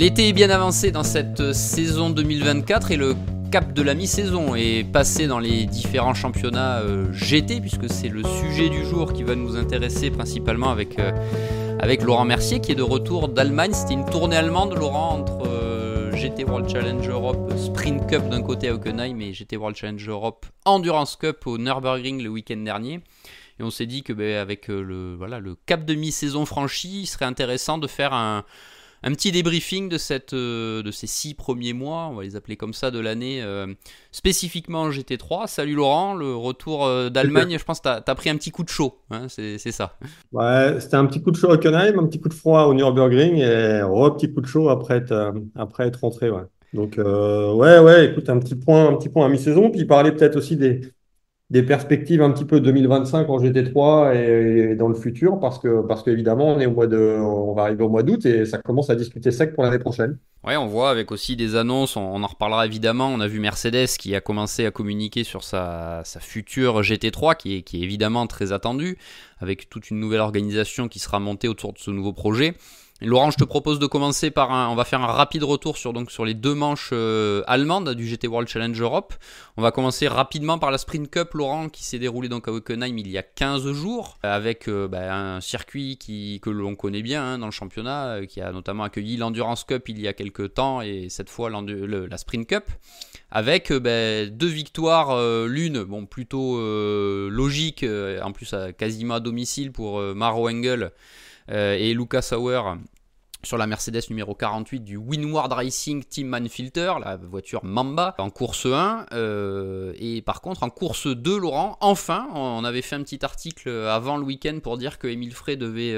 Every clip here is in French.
L'été est bien avancé dans cette saison 2024 et le cap de la mi-saison est passé dans les différents championnats GT, puisque c'est le sujet du jour qui va nous intéresser principalement avec Laurent Mercier qui est de retour d'Allemagne. C'était une tournée allemande, Laurent, entre GT World Challenge Europe Sprint Cup d'un côté à Hockenheim et GT World Challenge Europe Endurance Cup au Nürburgring le week-end dernier. Et on s'est dit que avec le cap de mi-saison franchi, il serait intéressant de faire un petit débriefing de ces 6 premiers mois, on va les appeler comme ça, de l'année, spécifiquement en GT3. Salut Laurent, le retour d'Allemagne, je pense que tu as pris un petit coup de chaud, hein, c'est ça. Ouais, c'était un petit coup de chaud à Hockenheim, un petit coup de froid au Nürburgring et petit coup de chaud après être rentré. Ouais. Donc, ouais, écoute, un petit point à mi-saison. Puis parler peut-être aussi des perspectives un petit peu 2025 en GT3 et dans le futur parce qu'évidemment, on va arriver au mois d'août et ça commence à discuter sec pour l'année prochaine. Ouais, on voit avec aussi des annonces, on en reparlera évidemment. On a vu Mercedes qui a commencé à communiquer sur sa future GT3 qui est évidemment très attendue, avec toute une nouvelle organisation qui sera montée autour de ce nouveau projet. Et Laurent, je te propose de commencer on va faire un rapide retour sur les 2 manches allemandes du GT World Challenge Europe. On va commencer rapidement par la Sprint Cup, Laurent, qui s'est déroulée donc à Hockenheim il y a 15 jours, avec un circuit que l'on connaît bien dans le championnat, qui a notamment accueilli l'Endurance Cup il y a quelques temps, et cette fois la Sprint Cup, avec 2 victoires, l'une plutôt logique, en plus quasiment à domicile pour Maro Engel et Lukas Sauer sur la Mercedes numéro 48 du Winward Racing Team Manfilter, la voiture Mamba, en course 1. Et par contre, en course 2, Laurent, enfin, on avait fait un petit article avant le week-end pour dire que Emile Frey devait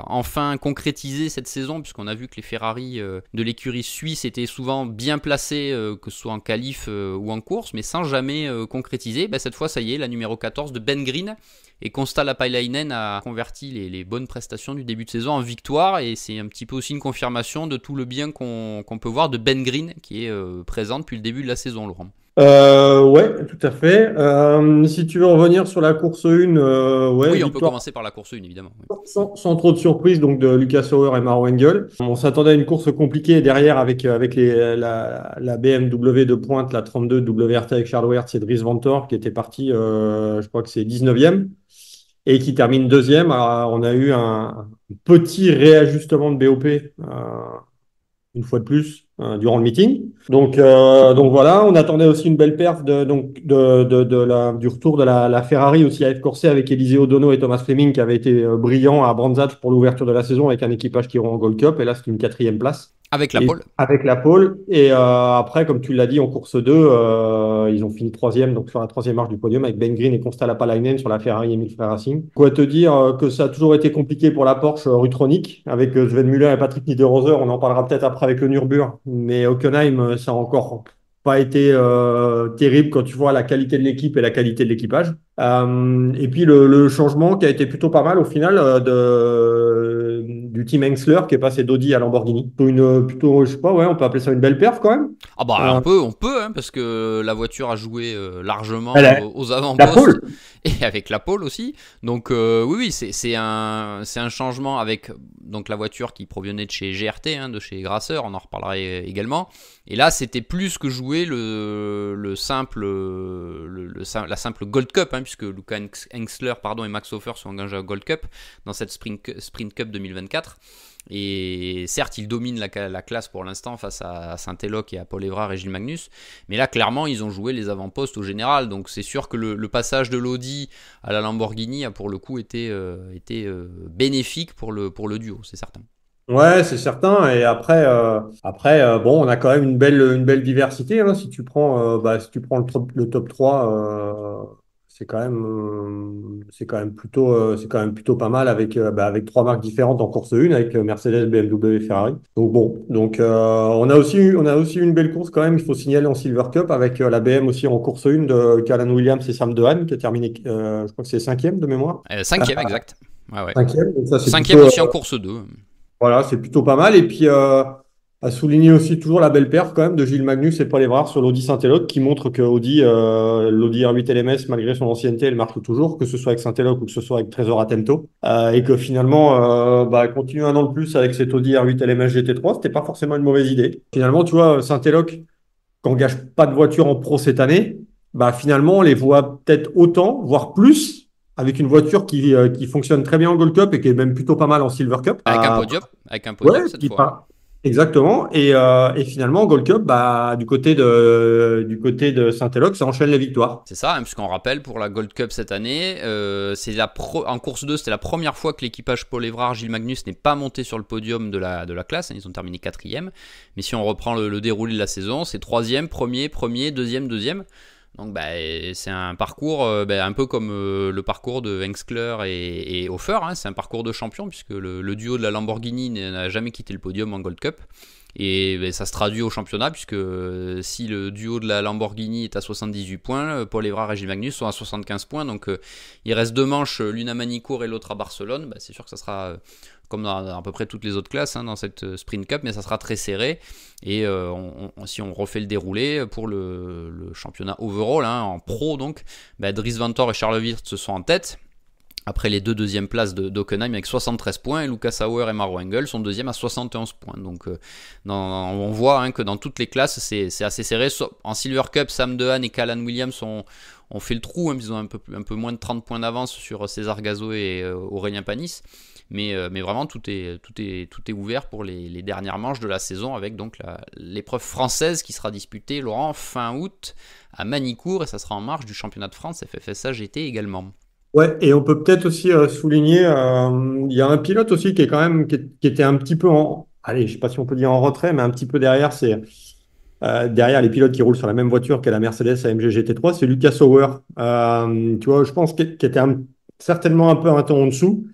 enfin concrétiser cette saison, puisqu'on a vu que les Ferrari de l'écurie suisse étaient souvent bien placés, que ce soit en qualif ou en course, mais sans jamais concrétiser. Cette fois, ça y est, la numéro 14 de Ben Green et Consta Lapailainen a converti les bonnes prestations du début de saison en victoire, et c'est un petit peu aussi une confirmation de tout le bien qu'on peut voir de Ben Green qui est présent depuis le début de la saison, Laurent. Ouais, tout à fait. Si tu veux revenir sur la course 1, Oui, on peut victoire commencer par la course 1 évidemment. Oui. sans trop de surprise donc de Lucas Sauer et Maro Engel. On s'attendait à une course compliquée derrière avec la BMW de pointe, la 32 WRT avec Charles Weerts et Dries Vanthoor qui était parti, je crois que c'est 19e. Et qui termine deuxième. Alors, on a eu un petit réajustement de BOP, une fois de plus, durant le meeting. Donc voilà, on attendait aussi une belle perf du retour de la Ferrari aussi à F Corset avec Eliseo O'Dono et Thomas Fleming qui avait été brillant à Brands Hatch pour l'ouverture de la saison avec un équipage qui ira en Gold Cup. Et là, c'est une 4e place. Avec la Et pole. avec la pole. Et après, comme tu l'as dit, en course 2, ils ont fini 3e, donc sur la 3e marche du podium, avec Ben Green et Consta Lapalainen sur la Ferrari Emile Frey Racing. Quoi te dire que ça a toujours été compliqué pour la Porsche Rutronic, avec Sven Müller et Patrick Niederhauser. On en parlera peut-être après avec le Nürburgring. Mais Hockenheim, ça a encore pas été terrible quand tu vois la qualité de l'équipe et la qualité de l'équipage. Et puis le changement qui a été plutôt pas mal au final du team Hengstler qui est passé d'Audi à Lamborghini. Plutôt, je sais pas, ouais, on peut appeler ça une belle perf quand même. Ah Euh, on peut hein, parce que la voiture a joué largement elle a- aux la avant-postes pole. et avec la pole aussi. Donc oui, c'est un changement avec donc la voiture qui provenait de chez GRT, de chez Grasser, on en reparlera également. Et là, c'était plus que jouer la simple Gold Cup, puisque Luca Hengstler et Max Hofer sont engagés à Gold Cup dans cette Sprint Cup 2024. Et certes, ils dominent la classe pour l'instant face à Saint-Éloque et à Paul Évrard et Gilles Magnus. Mais là, clairement, ils ont joué les avant-postes au général. Donc c'est sûr que le passage de l'Audi à la Lamborghini a pour le coup été bénéfique pour le duo, c'est certain. Ouais, c'est certain. Et après, bon, on a quand même une belle diversité. Si tu prends le top 3, c'est quand même plutôt pas mal avec 3 marques différentes en course 1, avec Mercedes, BMW, Ferrari. Donc bon, on a aussi eu une belle course quand même. Il faut signaler en Silver Cup avec la BM aussi en course 1 de Callan Williams et Sam Dehaene qui a terminé, je crois que c'est 5e de mémoire. 5e, exact. Ouais, ouais. 5e, donc ça c'est 5e plutôt. aussi en course 2. Voilà, c'est plutôt pas mal. Et puis, À souligner aussi toujours la belle perf quand même de Gilles Magnus et Paul Évrard sur l'Audi Saint-Éloque qui montre que l'Audi R8 LMS, malgré son ancienneté, elle marche toujours, que ce soit avec Saint-Éloque ou que ce soit avec Trésor Attento. Et que finalement, continuer un an de plus avec cet Audi R8 LMS GT3, c'était pas forcément une mauvaise idée. Finalement, tu vois, Saint-Éloque, qui n'engage pas de voiture en pro cette année, bah finalement, on les voit peut-être autant, voire plus, avec une voiture qui fonctionne très bien en Gold Cup et qui est même plutôt pas mal en Silver Cup. Avec un podium Ouais, cette qui fois, hein. part. Exactement. Et finalement, Gold Cup, bah, du côté de Saint-Éloque, ça enchaîne les victoires. C'est ça, hein, puisqu'on rappelle, pour la Gold Cup cette année, en course 2, c'était la première fois que l'équipage Paul Évrard, Gilles Magnus n'est pas monté sur le podium de la classe, hein, ils ont terminé 4e. Mais si on reprend le déroulé de la saison, c'est 3e, premier, deuxième, deuxième. Donc bah, c'est un parcours un peu comme le parcours de Hengstler et Hofer, hein, c'est un parcours de champion, puisque le duo de la Lamborghini n'a jamais quitté le podium en Gold Cup. Et ça se traduit au championnat, puisque si le duo de la Lamborghini est à 78 points, Paul Évrard et Gilles Magnus sont à 75 points. Donc il reste 2 manches, l'une à Manicourt et l'autre à Barcelone. Bah, c'est sûr que ça sera comme dans à peu près toutes les autres classes, hein, dans cette Sprint Cup, mais ça sera très serré. Et si on refait le déroulé pour le championnat overall, hein, en pro, donc, bah, Dries Vanthoor et Charles Wirtz sont en tête. Après les deux deuxièmes places d'Hockenheim avec 73 points, et Lucas Auer et Maro Engel sont deuxième à 71 points. Donc on voit, hein, que dans toutes les classes c'est assez serré. En Silver Cup, Sam Dehaene et Callan Williams ont fait le trou, hein, ils ont un peu moins de 30 points d'avance sur César Gazo et Aurélien Panis. Mais vraiment tout est ouvert pour les dernières manches de la saison, avec donc l'épreuve française qui sera disputée, Laurent, fin août à Manicourt, et ça sera en marge du championnat de France FFSA GT également. Ouais, et on peut peut-être aussi souligner, il y a un pilote aussi qui est quand même, qui était un petit peu allez, je sais pas si on peut dire en retrait, mais un petit peu derrière, c'est derrière les pilotes qui roulent sur la même voiture qu'est la Mercedes AMG GT3, c'est Lucas Sauer. Tu vois, je pense qu'il était certainement un peu un ton en dessous.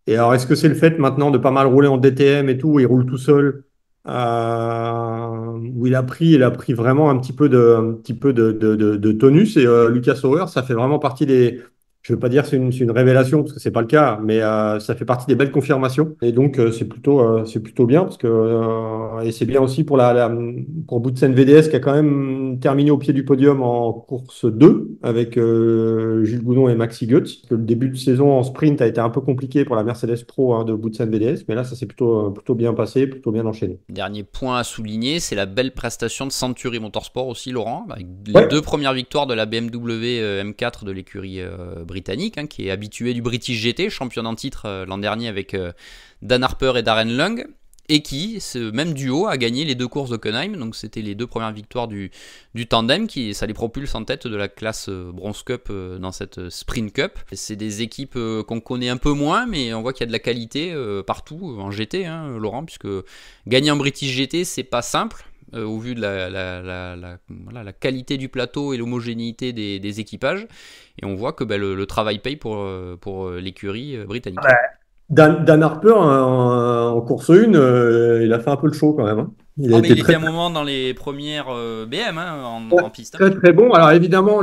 Et alors, est-ce que c'est le fait maintenant de pas mal rouler en DTM et tout, où il roule tout seul, où il a pris vraiment un petit peu de tonus. Et Lucas Sauer, ça fait vraiment partie des. Je ne veux pas dire que c'est une révélation, parce que c'est pas le cas, mais ça fait partie des belles confirmations. Et donc, c'est plutôt bien, parce que, et c'est bien aussi pour Boutsen VDS, qui a quand même terminé au pied du podium en course 2 avec Jules Goudon et Maxi Goetz. Que le début de saison en sprint a été un peu compliqué pour la Mercedes Pro, hein, de Boutsen VDS, mais là, ça s'est plutôt bien passé, plutôt bien enchaîné. Dernier point à souligner, c'est la belle prestation de Century Motorsport aussi, Laurent, avec les Ouais. 2 premières victoires de la BMW M4 de l'écurie britannique, hein, qui est habituée du British GT, champion en titre l'an dernier avec Dan Harper et Darren Lung, et qui, ce même duo, a gagné les 2 courses d'Hockenheim. Donc c'était les 2 premières victoires du tandem, ça les propulse en tête de la classe Bronze Cup dans cette Sprint Cup. Et c'est des équipes qu'on connaît un peu moins, mais on voit qu'il y a de la qualité partout en GT, hein, Laurent, puisque gagner en British GT, c'est pas simple. Au vu de la qualité du plateau et l'homogénéité des équipages. Et on voit que le travail paye pour l'écurie britannique. Dan Harper, en course 1, il a fait un peu le show quand même, hein. Il a Ah, mais été il était très, un moment dans les premières BM, hein, ouais, en piste, hein. très très bon. Alors évidemment,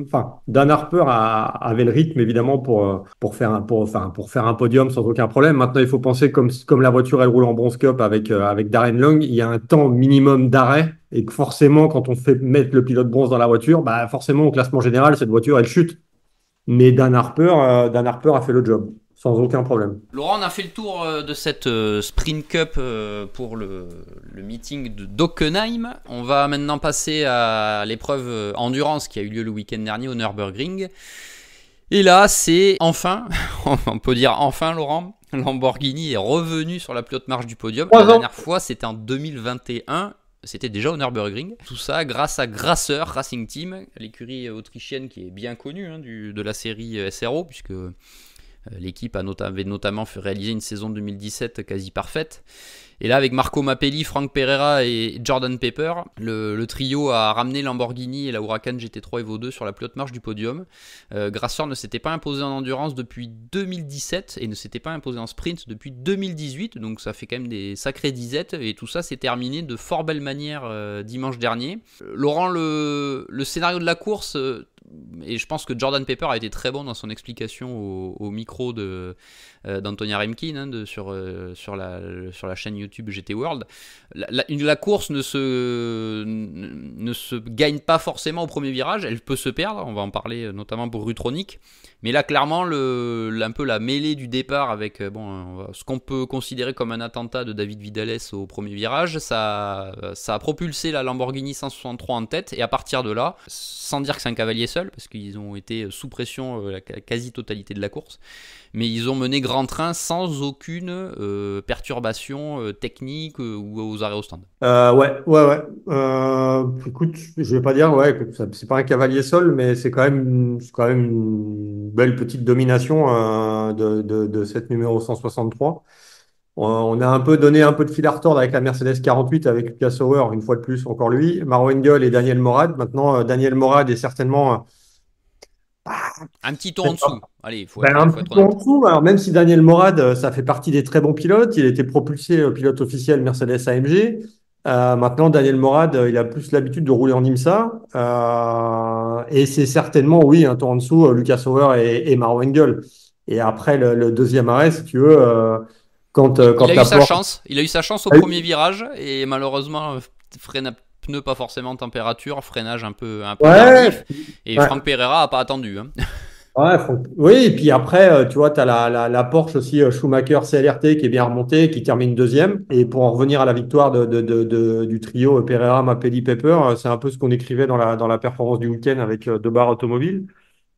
enfin, Dan Harper avait le rythme évidemment pour faire un podium sans aucun problème. Maintenant, il faut penser comme la voiture elle roule en Bronze Cup avec Darren Long, il y a un temps minimum d'arrêt et que forcément, quand on fait mettre le pilote bronze dans la voiture, bah forcément au classement général, cette voiture elle chute. Mais Dan Harper a fait le job sans aucun problème. Laurent, on a fait le tour de cette Sprint Cup pour le meeting d'Hockenheim. On va maintenant passer à l'épreuve endurance qui a eu lieu le week-end dernier au Nürburgring. Et là, c'est enfin, on peut dire enfin, Laurent, Lamborghini est revenu sur la plus haute marche du podium. La 3 ans. dernière fois, c'était en 2021. C'était déjà au Nürburgring. Tout ça grâce à Grasser Racing Team, l'écurie autrichienne qui est bien connue, hein, de la série SRO, puisque l'équipe avait notamment réalisé une saison 2017 quasi parfaite. Et là, avec Marco Mappelli, Frank Pereira et Jordan Pepper, le trio a ramené Lamborghini et la Huracan GT3 Evo 2 sur la plus haute marche du podium. Grasser ne s'était pas imposé en endurance depuis 2017 et ne s'était pas imposé en sprint depuis 2018. Donc ça fait quand même des sacrées disettes. Et tout ça s'est terminé de fort belle manière dimanche dernier. Laurent, le scénario de la course... et je pense que Jordan Pepper a été très bon dans son explication au micro d'Antonia Remkin, hein, sur la chaîne YouTube GT World. La course ne se gagne pas forcément au premier virage, elle peut se perdre, on va en parler notamment pour Rutronic, mais là clairement un peu la mêlée du départ avec ce qu'on peut considérer comme un attentat de David Vidales au premier virage, ça a propulsé la Lamborghini 163 en tête, et à partir de là, sans dire que c'est un cavalier seul, parce qu'ils ont été sous pression la quasi-totalité de la course, mais ils ont mené grand train sans aucune perturbation technique ou aux arrêts au stand. Ouais. Écoute, je vais pas dire que c'est pas un cavalier seul, mais c'est quand même une belle petite domination de cette numéro 163. On a un peu donné un peu de fil à retordre avec la Mercedes 48 avec Lucas Sauer, une fois de plus, encore lui, Maro Engel et Daniel Morad. Maintenant, Daniel Morad est certainement Un petit ton en dessous, allez, il faut un être petit peu en honnête. dessous. Alors, même si Daniel Morad, ça fait partie des très bons pilotes, il était propulsé pilote officiel Mercedes AMG. Maintenant, Daniel Morad, il a plus l'habitude de rouler en IMSA. Et c'est certainement, oui, un ton en dessous, Lucas Sauer et Maro Engel. Et après, le deuxième arrêt, si tu veux, Il quand a eu la sa porte. chance. Il a eu sa chance au premier virage et malheureusement pneu pas forcément température, freinage un peu Ouais, tardif. Et ouais. Franck Pereira a pas attendu, hein. Ouais, oui, et puis après, tu vois, tu as la Porsche aussi, Schumacher CLRT qui est bien remontée, qui termine deuxième. Et pour en revenir à la victoire du trio Pereira, Mappelli, Pepper, c'est un peu ce qu'on écrivait dans la performance du week-end avec Debar Automobile.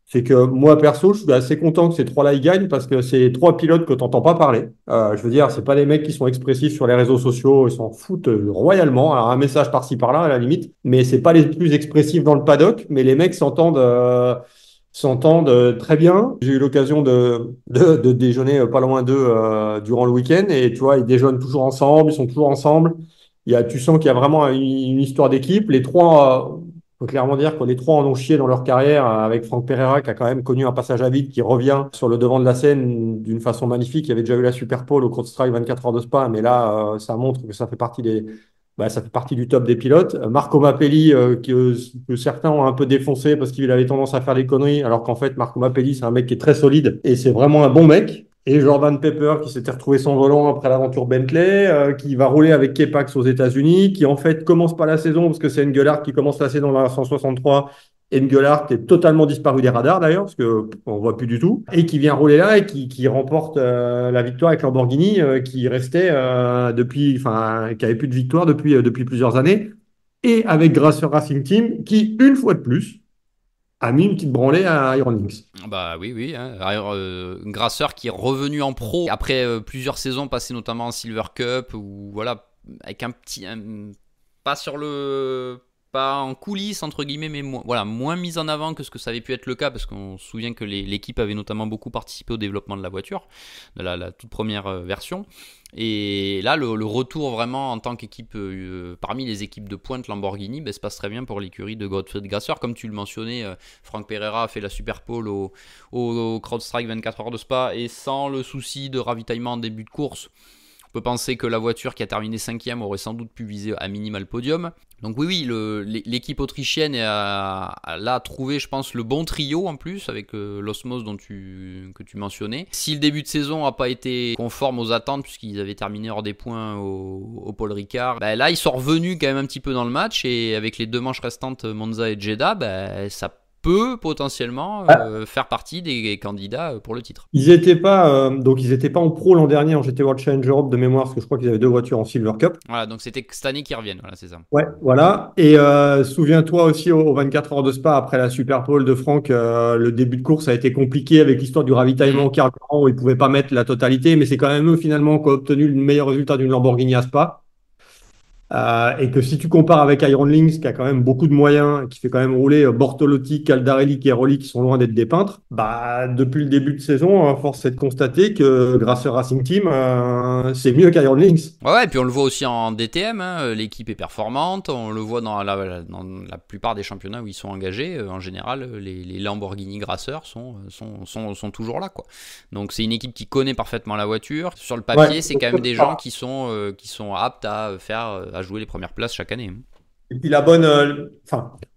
C'est que moi, perso, je suis assez content que ces trois-là ils gagnent parce que c'est trois pilotes que tu n'entends pas parler. Je veux dire, c'est pas des mecs qui sont expressifs sur les réseaux sociaux, ils s'en foutent royalement. Alors, un message par-ci par-là, à la limite, mais c'est pas les plus expressifs dans le paddock, mais les mecs s'entendent très bien. J'ai eu l'occasion de déjeuner pas loin d'eux durant le week-end et tu vois, ils déjeunent toujours ensemble, ils sont toujours ensemble. Tu sens qu'il y a vraiment une histoire d'équipe. Les trois, faut clairement dire que les trois en ont chié dans leur carrière avec Franck Pereira qui a quand même connu un passage à vide qui revient sur le devant de la scène d'une façon magnifique. Il avait déjà eu la Super Pole au Crowdstrike 24 heures de Spa, mais là, ça montre que ça fait partie du top des pilotes. Marco Mappelli, que certains ont un peu défoncé parce qu'il avait tendance à faire des conneries, alors qu'en fait, Marco Mappelli, c'est un mec qui est très solide et c'est vraiment un bon mec. Et Jordan Pepper, qui s'était retrouvé sans volant après l'aventure Bentley, qui va rouler avec Kepax aux États-Unis, qui en fait commence pas la saison parce que c'est Engelhardt qui commence la saison dans la 163. Engelhardt est totalement disparu des radars d'ailleurs, parce qu'on ne voit plus du tout, et qui vient rouler là et qui remporte la victoire avec Lamborghini, qui restait qui avait plus de victoire depuis plusieurs années, et avec Grasser Racing Team, qui, une fois de plus, a mis une petite branlée à Iron Lynx. Bah oui, hein. Grasseur qui est revenu en pro après plusieurs saisons passées notamment en Silver Cup ou voilà avec pas sur le pas en coulisses entre guillemets mais moins mis en avant que ce que ça avait pu être le cas parce qu'on se souvient que l'équipe avait notamment beaucoup participé au développement de la voiture de la toute première version. Et là, le retour vraiment en tant qu'équipe parmi les équipes de pointe Lamborghini se passe très bien pour l'écurie de Gottfried Gasser. Comme tu le mentionnais, Franck Pereira a fait la Super Pole au CrowdStrike 24 heures de Spa et sans le souci de ravitaillement en début de course. On peut penser que la voiture qui a terminé 5e aurait sans doute pu viser à minima le podium. Donc oui, l'équipe autrichienne a trouvé, je pense, le bon trio en plus avec l'Osmos que tu mentionnais. Si le début de saison n'a pas été conforme aux attentes puisqu'ils avaient terminé hors des points au Paul Ricard, là ils sont revenus quand même un petit peu dans le match et avec les deux manches restantes Monza et Jeddah, ça peut potentiellement faire partie des candidats pour le titre. Ils étaient pas en pro l'an dernier en GT World Challenge Europe de mémoire, parce que je crois qu'ils avaient deux voitures en Silver Cup. Voilà, donc c'était cette année qu'ils reviennent, voilà, c'est ça. Ouais, voilà. Et souviens-toi aussi aux 24 heures de Spa, après la Super Pole de Franck, le début de course a été compliqué avec l'histoire du ravitaillement au carburant où ils ne pouvaient pas mettre la totalité, mais c'est quand même eux finalement qui ont obtenu le meilleur résultat d'une Lamborghini à Spa. Et que si tu compares avec Iron Lynx, qui a quand même beaucoup de moyens, qui fait quand même rouler Bortolotti, Caldarelli, Cairoli, qui sont loin d'être des peintres, depuis le début de saison, force est de constater que grâce au Racing Team, c'est mieux qu'Iron Lynx. Ouais, et puis on le voit aussi en DTM, hein, l'équipe est performante, on le voit dans la plupart des championnats où ils sont engagés, en général, les Lamborghini grasseurs sont toujours là, quoi. Donc c'est une équipe qui connaît parfaitement la voiture. Sur le papier, c'est quand même des gens qui sont aptes à jouer les premières places chaque année. Et puis la bonne,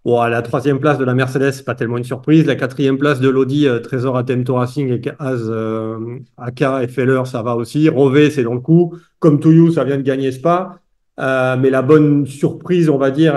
la troisième place de la Mercedes, c'est pas tellement une surprise. La quatrième place de l'Audi, Trésor ATM Racing et Az, AK et Feller, ça va aussi. Rové, c'est dans le coup. Comme Toulouse, ça vient de gagner Spa. Mais la bonne surprise, on va dire,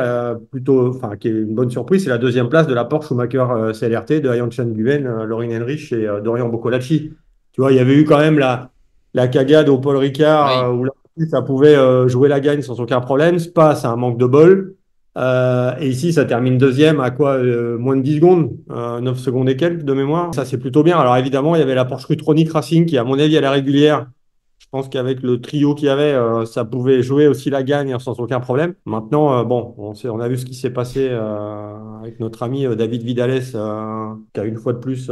qui est une bonne surprise, c'est la deuxième place de la Porsche Schumacher CLRT de Ayan Guven, Lorin Heinrich et Dorian Boccolacci. Tu vois, il y avait eu quand même la cagade au Paul Ricard, Oui. où là, ça pouvait jouer la gagne sans aucun problème. Spa, c'est un manque de bol. Et ici, ça termine deuxième à quoi? Moins de 10 secondes, 9 secondes et quelques de mémoire. Ça, c'est plutôt bien. Alors évidemment, il y avait la Porsche Rutronic Racing qui, à mon avis, à la régulière, je pense qu'avec le trio qu'il y avait, ça pouvait jouer aussi la gagne sans aucun problème. Maintenant, bon, on a vu ce qui s'est passé avec notre ami David Vidales, qui a une fois de plus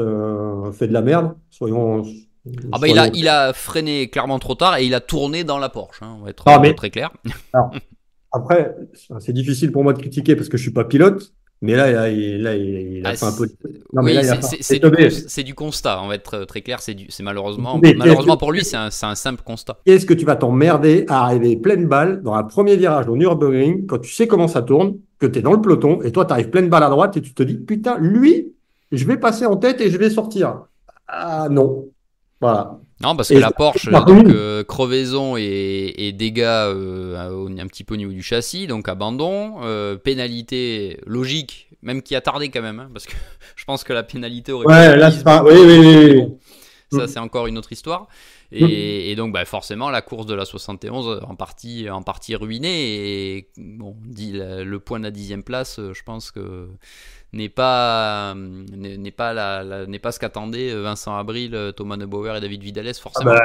fait de la merde. Ah bah Soyons. il a freiné clairement trop tard et il a tourné dans la Porsche, hein, on va être Ah, mais très clair. alors, après, c'est difficile pour moi de critiquer parce que je suis pas pilote. Mais il a Ah, fait un peu. Non, mais là, oui, il a fait un peu c'est teubé. c'est du constat, on va être très clair, c'est Mais malheureusement pour lui, c'est un simple constat. qu'est-ce que tu vas t'emmerder à arriver pleine balle dans un premier virage au Nürburgring quand tu sais comment ça tourne, que tu es dans le peloton et toi, tu arrives pleine balle à droite et tu te dis, putain, lui, je vais passer en tête et je vais sortir. Ah non. Voilà. Non, parce que Et la Porsche, par donc contre, crevaison et dégâts un petit peu au niveau du châssis, donc abandon, pénalité logique, même qui a tardé quand même, hein, parce que je pense que la pénalité aurait pu ouais, être là, mise c'est pas. beaucoup Oui, plus oui, tôt, mais oui, bon, ça oui. c'est encore une autre histoire. Mm. Et donc forcément la course de la 71 en partie ruinée, et bon, le point de la 10e place, je pense que n'est pas ce qu'attendaient Vincent Abril, Thomas Neubauer et David Vidales Ah forcément. bah,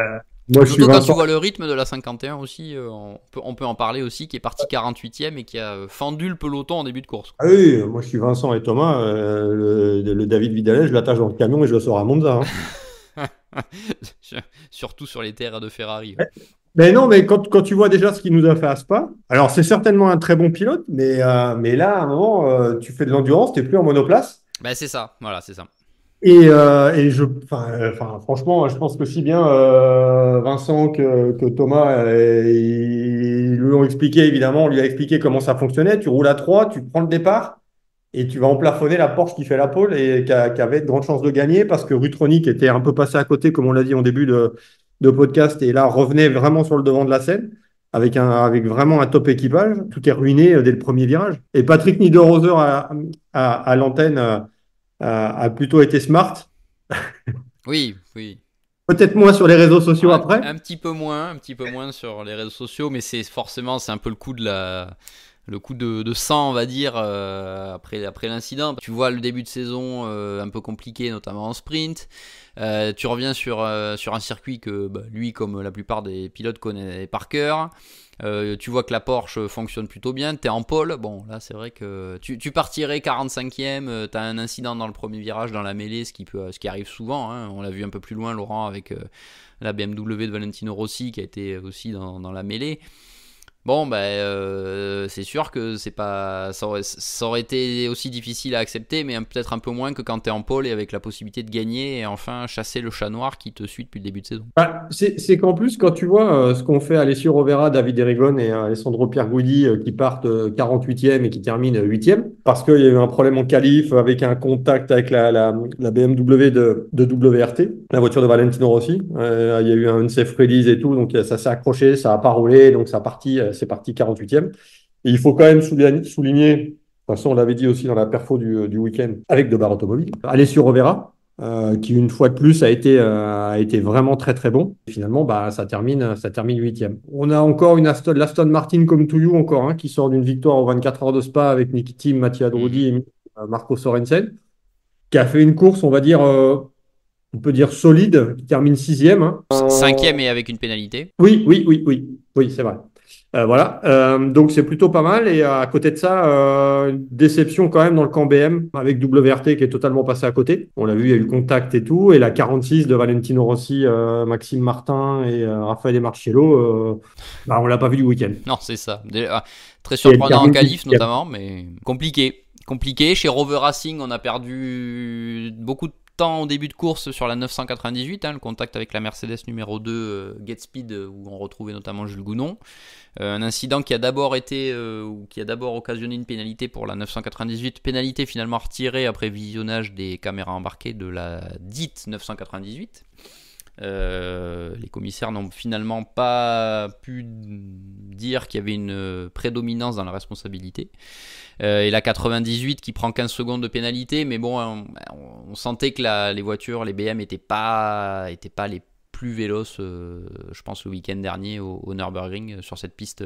moi, je suis Surtout quand tu Vincent. vois le rythme de la 51 aussi, on peut en parler aussi, qui est parti 48e et qui a fendu le peloton en début de course. Ah oui, moi, je suis Vincent et Thomas. Le David Vidalais, je l'attache dans le camion et je le sors à Monza, hein. Surtout sur les terres de Ferrari. Mais non, mais quand tu vois déjà ce qu'il nous a fait à Spa, alors c'est certainement un très bon pilote, mais là, à un moment, tu fais de l'endurance, tu n'es plus en monoplace. Ben c'est ça, voilà, c'est ça. Franchement, je pense que si bien Vincent que Thomas, ils lui ont expliqué, évidemment, on lui a expliqué comment ça fonctionnait. Tu roules à 3, tu prends le départ et tu vas emplafonner la Porsche qui fait la pole et qui avait de grandes chances de gagner parce que Rutronic était un peu passé à côté, comme on l'a dit en début de podcast, et là revenait vraiment sur le devant de la scène avec vraiment un top équipage. Tout est ruiné dès le premier virage. Et Patrick Niederhauser à l'antenne a plutôt été smart. Oui, oui. Peut-être moins sur les réseaux sociaux après. Un petit peu moins sur les réseaux sociaux, mais c'est un peu le coup le coup de sang, on va dire, après l'incident. Tu vois le début de saison un peu compliqué, notamment en sprint. Tu reviens sur un circuit que lui, comme la plupart des pilotes, connaît par cœur. Tu vois que la Porsche fonctionne plutôt bien. Tu es en pole. Bon, là, c'est vrai que tu partirais 45e. Tu as un incident dans le premier virage, dans la mêlée, ce qui arrive souvent, hein. On l'a vu un peu plus loin, Laurent, avec la BMW de Valentino Rossi, qui a été aussi dans la mêlée. Bon, c'est sûr que ça aurait été aussi difficile à accepter, mais peut-être un peu moins que quand tu es en pole et avec la possibilité de gagner et enfin chasser le chat noir qui te suit depuis le début de saison. C'est qu'en plus, quand tu vois ce qu'ont fait Alessio Rovera, David Erigon et Alessandro Pierguidi qui partent 48e et qui terminent 8e, parce qu'il y a eu un problème en qualif avec un contact avec la BMW de WRT, la voiture de Valentino Rossi. Il y a eu un unsafe release et tout, donc ça s'est accroché, ça n'a pas roulé, donc c'est parti 48e. Et il faut quand même souligner, de toute façon, on l'avait dit aussi dans la perfo du week-end avec de Bar Automobile, Alessio Rovera, qui une fois de plus a été vraiment très très bon. Et finalement, ça termine huitième. On a encore l'Aston Martin comme Toulouse encore, hein, qui sort d'une victoire aux 24 heures de Spa avec Niki Tim, Mattia Drudi Mhm. et Marco Sorensen, qui a fait une course, on va dire, on peut dire solide, qui termine sixième, hein. Cinquième et avec une pénalité. Oui, oui, oui, oui, oui, c'est vrai. Voilà, donc c'est plutôt pas mal. Et à côté de ça, une déception quand même dans le camp BM avec WRT qui est totalement passé à côté. On l'a vu, il y a eu contact et tout. Et la 46 de Valentino Rossi, Maxime Martin et Raffaele Marcello, on l'a pas vu du week-end. Non, c'est ça. Très Et elle surprenant en termine qualif 18e. notamment, mais compliqué. Compliqué. Chez Rover Racing, on a perdu beaucoup de autant au début de course sur la 998, le contact avec la Mercedes numéro 2 Get Speed, où on retrouvait notamment Jules Gounon. Un incident qui a d'abord occasionné une pénalité pour la 998, pénalité finalement retirée après visionnage des caméras embarquées de la dite 998. Les commissaires n'ont finalement pas pu dire qu'il y avait une prédominance dans la responsabilité. Et la 98 qui prend 15 secondes de pénalité, mais bon, on sentait que les voitures, les BM n'étaient pas les plus véloces, je pense, le week-end dernier au Nürburgring sur cette piste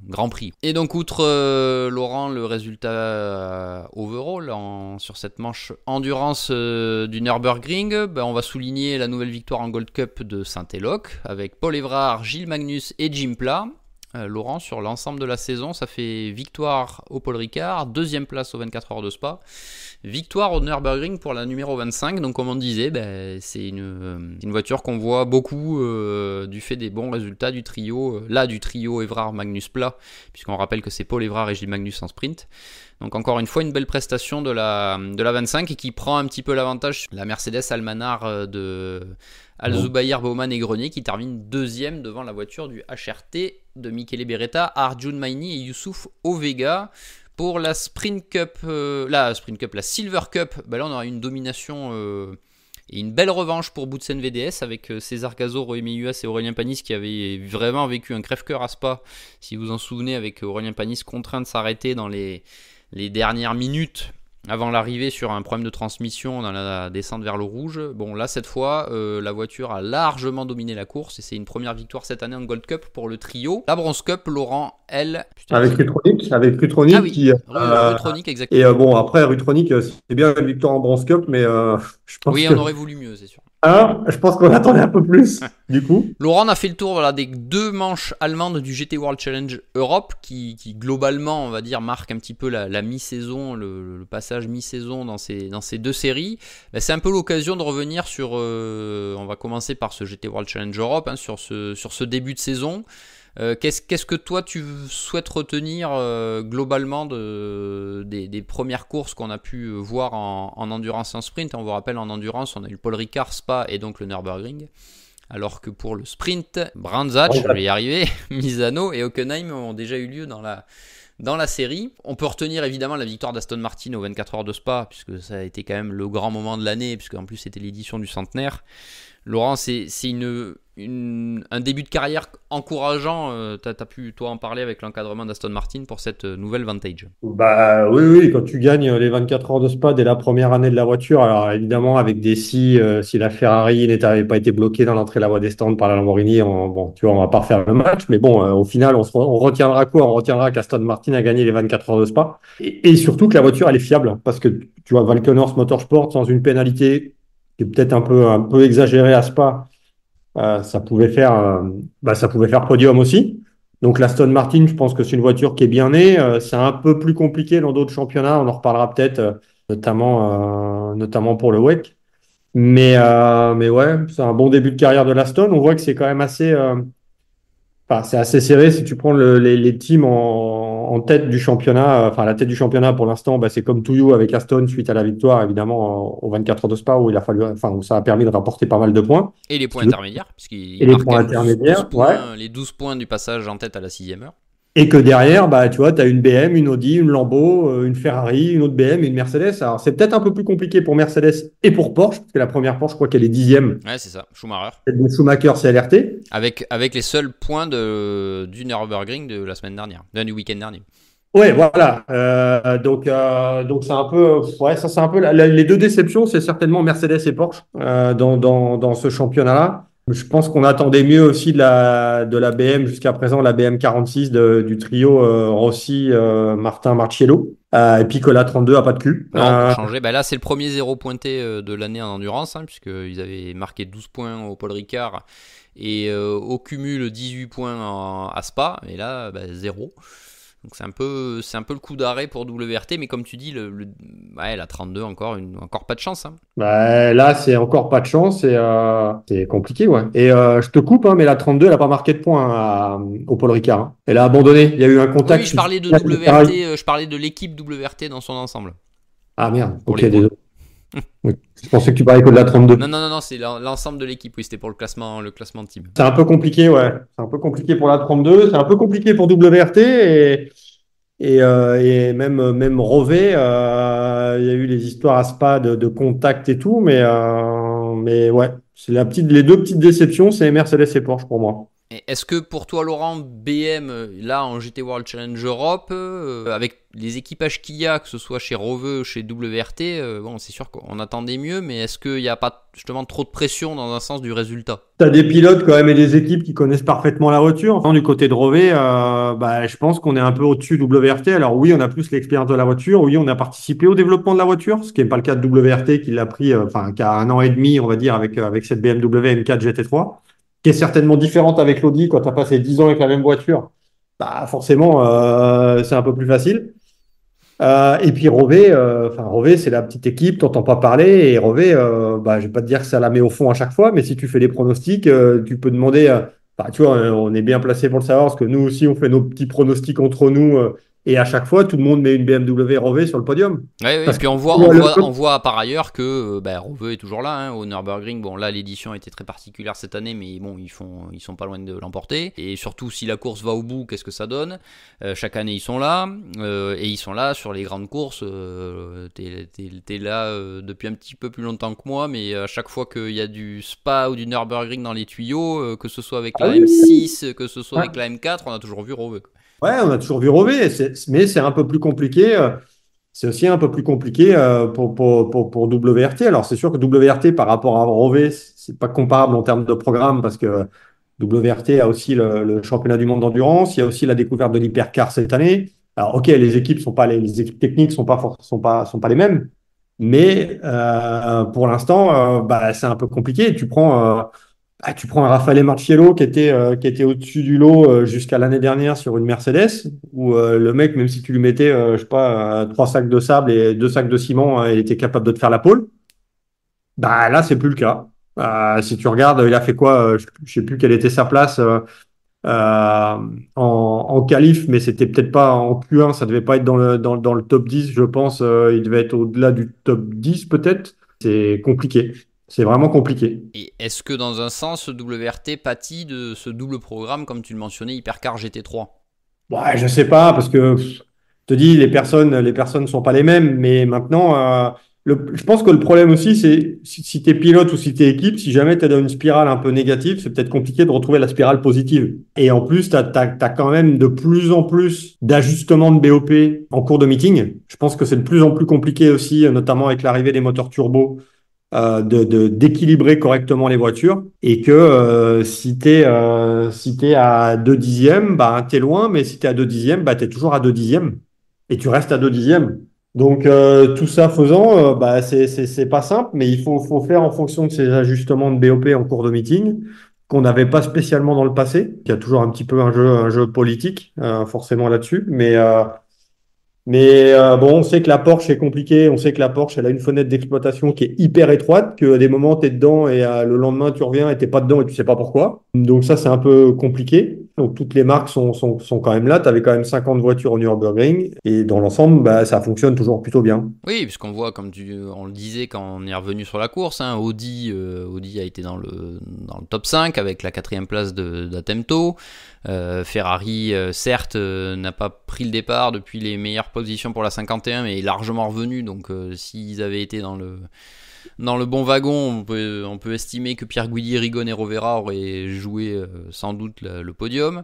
Grand Prix. Et donc, outre Laurent, le résultat overall sur cette manche endurance du Nürburgring, on va souligner la nouvelle victoire en Gold Cup de Saint-Éloque avec Paul Évrard, Gilles Magnus et Jim Pla. Laurent, sur l'ensemble de la saison, ça fait victoire au Paul Ricard, deuxième place aux 24 heures de Spa, victoire au Nürburgring pour la numéro 25. Donc comme on disait, c'est une voiture qu'on voit beaucoup du fait des bons résultats du trio, du trio Évrard-Magnus-Pla, puisqu'on rappelle que c'est Paul Évrard et Gilles Magnus en sprint. Donc encore une fois, une belle prestation de la 25 et qui prend un petit peu l'avantage sur la Mercedes Almanar de Al-Zubair, Baumann et Grenier, qui termine deuxième devant la voiture du HRT de Michele Beretta, Arjun Maini et Youssouf Ovega. Pour la Sprint Cup, la Silver Cup, là on aura une domination et une belle revanche pour Boutsen VDS avec César Cazot, Roémie Huas et Aurélien Panis qui avaient vraiment vécu un crève-cœur à Spa, si vous en souvenez, avec Aurélien Panis contraint de s'arrêter dans les dernières minutes avant l'arrivée sur un problème de transmission dans la descente vers le rouge. Bon, là, cette fois, la voiture a largement dominé la course et c'est une première victoire cette année en Gold Cup pour le trio. La Bronze Cup, Laurent, elle... Avec Rutronic. Ah oui, Rutronic, exactement. Et bon, après, Rutronic, c'est bien une victoire en Bronze Cup, mais je pense on aurait voulu mieux, c'est sûr. Je pense qu'on attendait un peu plus, du coup. Laurent a fait le tour des deux manches allemandes du GT World Challenge Europe qui globalement, on va dire, marque un petit peu la mi-saison, le passage mi-saison dans ces deux séries. C'est un peu l'occasion de revenir sur, on va commencer par ce GT World Challenge Europe, sur ce début de saison. Qu'est-ce que toi tu souhaites retenir globalement des premières courses qu'on a pu voir en endurance et en sprint? On vous rappelle, en endurance, on a eu Paul Ricard, Spa et donc le Nürburgring. Alors que pour le sprint, Brandzach, je vais y arriver, Misano et Hockenheim ont déjà eu lieu dans la série. On peut retenir évidemment la victoire d'Aston Martin aux 24 heures de Spa, puisque ça a été quand même le grand moment de l'année, puisque en plus c'était l'édition du centenaire. Laurent, c'est un début de carrière encourageant. Tu as pu, toi, en parler avec l'encadrement d'Aston Martin pour cette nouvelle Vantage. Oui, quand tu gagnes les 24 heures de Spa dès la première année de la voiture, alors évidemment, avec des si la Ferrari n'avait pas été bloquée dans l'entrée de la voie des stands par la Lamborghini, on va pas refaire le match, mais bon, au final, on retiendra quoi? On retiendra qu'Aston Martin a gagné les 24 heures de Spa et surtout que la voiture, elle est fiable parce que tu vois, Valkenhorst Motorsport, sans une pénalité qui est peut-être un peu exagérée à Spa, ça pouvait faire podium aussi. Donc l'Aston Martin, je pense que c'est une voiture qui est bien née. C'est un peu plus compliqué dans d'autres championnats. On en reparlera peut-être, notamment pour le WEC. Mais ouais, c'est un bon début de carrière de l'Aston. On voit que c'est quand même c'est assez serré. Si tu prends les teams en tête du championnat, la tête du championnat pour l'instant, c'est comme Toulouse avec Aston suite à la victoire, évidemment, aux 24 heures de Spa, où où ça a permis de rapporter pas mal de points. Et les points intermédiaires, puisqu'il les points intermédiaires, les 12 points du passage en tête à la 6e heure. Et que derrière, tu vois, tu as une BM, une Audi, une Lambo, une Ferrari, une autre BM et une Mercedes. Alors, c'est peut-être un peu plus compliqué pour Mercedes et pour Porsche, parce que la première Porsche, je crois qu'elle est 10e. Ouais, c'est ça, Schumacher. De Schumacher CLRT. Avec les seuls points du Nürburgring de la semaine dernière, du week-end dernier. Ouais, voilà. Donc c'est un peu, ça c'est un peu les deux déceptions, c'est certainement Mercedes et Porsche dans ce championnat-là. Je pense qu'on attendait mieux aussi de la BM jusqu'à présent, la BM 46 du trio Rossi, Martin, Marciello. Et puis que la 32 a pas de cul. Non, pour changer. Là, c'est le premier zéro pointé de l'année en endurance, puisqu'ils avaient marqué 12 points au Paul Ricard et au cumul 18 points à Spa. Et là, 0. Donc c'est un peu le coup d'arrêt pour WRT, mais comme tu dis, la 32 encore pas de chance. Là c'est encore pas de chance et c'est compliqué, ouais. Et je te coupe, mais la 32 elle a pas marqué de points au Paul Ricard. Elle a abandonné. Il y a eu un contact. Oui, je parlais de WRT, je parlais de l'équipe WRT dans son ensemble. Ah merde. Ok, désolé. Oui. Je pensais que tu parlais que de la Non, 32. non, non, non, c'est l'ensemble de l'équipe. Oui, c'était pour le classement de team. C'est un peu compliqué, ouais. C'est un peu compliqué pour la 32. C'est un peu compliqué pour WRT et même Rové. Il y a eu les histoires à Spa de contact et tout, mais ouais, c'est les deux petites déceptions, c'est Mercedes et Porsche pour moi. Et est-ce que pour toi, Laurent, BM, là en GT World Challenge Europe, avec les équipages qu'il y a, que ce soit chez Rove ou chez WRT, bon, c'est sûr qu'on attendait mieux, mais est-ce qu'il n'y a pas justement trop de pression dans un sens du résultat? Tu as des pilotes quand même et des équipes qui connaissent parfaitement la voiture. Enfin, du côté de Rové, je pense qu'on est un peu au-dessus de WRT. Alors oui, on a plus l'expérience de la voiture. Oui, on a participé au développement de la voiture, ce qui n'est pas le cas de WRT qui l'a pris, qui a 1 an et demi, on va dire, avec cette BMW M4 GT3, qui est certainement différente avec l'Audi quand tu as passé 10 ans avec la même voiture. Bah, forcément, c'est un peu plus facile. Et puis Rové, Rové, c'est la petite équipe, t'entends pas parler. Et Rové, je vais pas te dire que ça la met au fond à chaque fois, mais si tu fais des pronostics, tu peux demander. Tu vois, on est bien placé pour le savoir parce que nous aussi, on fait nos petits pronostics entre nous. Et à chaque fois, tout le monde met une BMW Rové sur le podium. Oui, oui, Parce puis que on voit par ailleurs que Rove est toujours là, hein, au Nürburgring. Bon, là, l'édition était très particulière cette année, mais bon, ils sont pas loin de l'emporter. Et surtout, si la course va au bout, qu'est-ce que ça donne? Chaque année, ils sont là, et ils sont là sur les grandes courses. T'es là depuis un petit peu plus longtemps que moi, mais à chaque fois qu'il y a du Spa ou du Nürburgring dans les tuyaux, que ce soit avec Ah la oui, oui, M6, que ce soit oui. avec la M4, on a toujours vu Rove. Ouais, on a toujours vu Rové, mais c'est un peu plus compliqué. C'est aussi un peu plus compliqué pour WRT. Alors, c'est sûr que WRT, par rapport à Rové, c'est pas comparable en termes de programme parce que WRT a aussi le championnat du monde d'endurance. Il y a aussi la découverte de l'hypercar cette année. Alors, OK, les équipes sont pas les équipes techniques sont pas les mêmes. Mais pour l'instant, c'est un peu compliqué. Tu prends un Raffaele Marciello qui était au-dessus du lot jusqu'à l'année dernière sur une Mercedes, où le mec, même si tu lui mettais, je sais pas, 3 sacs de sable et 2 sacs de ciment, il était capable de te faire la pole. Bah là, c'est plus le cas. Si tu regardes, il a fait quoi? Je sais plus quelle était sa place euh, en qualif, mais c'était peut-être pas en Q1, ça devait pas être dans le top 10, je pense. Il devait être au-delà du top 10 peut-être. C'est compliqué. C'est vraiment compliqué. Et est-ce que dans un sens, WRT pâtit de ce double programme, comme tu le mentionnais, Hypercar GT3? Ouais, je sais pas, parce que je te dis, les personnes sont pas les mêmes, mais maintenant, je pense que le problème aussi, c'est si tu es pilote ou si tu es équipe, si jamais tu es dans une spirale un peu négative, c'est peut-être compliqué de retrouver la spirale positive. Et en plus, tu as quand même de plus en plus d'ajustements de BOP en cours de meeting. Je pense que c'est de plus en plus compliqué aussi, notamment avec l'arrivée des moteurs turbo d'équilibrer correctement les voitures et que si t'es à 2 dixièmes, bah, tu es loin, mais si tu es à 2 dixièmes, bah, tu es toujours à 2 dixièmes et tu restes à 2 dixièmes. Donc, tout ça faisant, c'est pas simple, mais faut faire en fonction de ces ajustements de BOP en cours de meeting qu'on n'avait pas spécialement dans le passé. Il y a toujours un petit peu un jeu politique, forcément là-dessus, mais bon, on sait que la Porsche est compliquée, on sait que la Porsche, elle a une fenêtre d'exploitation qui est hyper étroite, qu'à des moments, tu es dedans et le lendemain, tu reviens et tu pas dedans et tu sais pas pourquoi. Donc ça, c'est un peu compliqué. Donc toutes les marques sont quand même là. Tu avais quand même 50 voitures au Nürburgring et dans l'ensemble, ça fonctionne toujours plutôt bien. Oui, puisqu'on voit, on le disait quand on est revenu sur la course, hein, Audi a été dans le top 5 avec la quatrième place d'Atemto. Ferrari, certes, n'a pas pris le départ depuis les meilleures positions pour la 51, mais est largement revenu. Donc s'ils avaient été dans le bon wagon, on peut estimer que Pierre Guidi, Rigon et Rovera auraient joué sans doute le podium.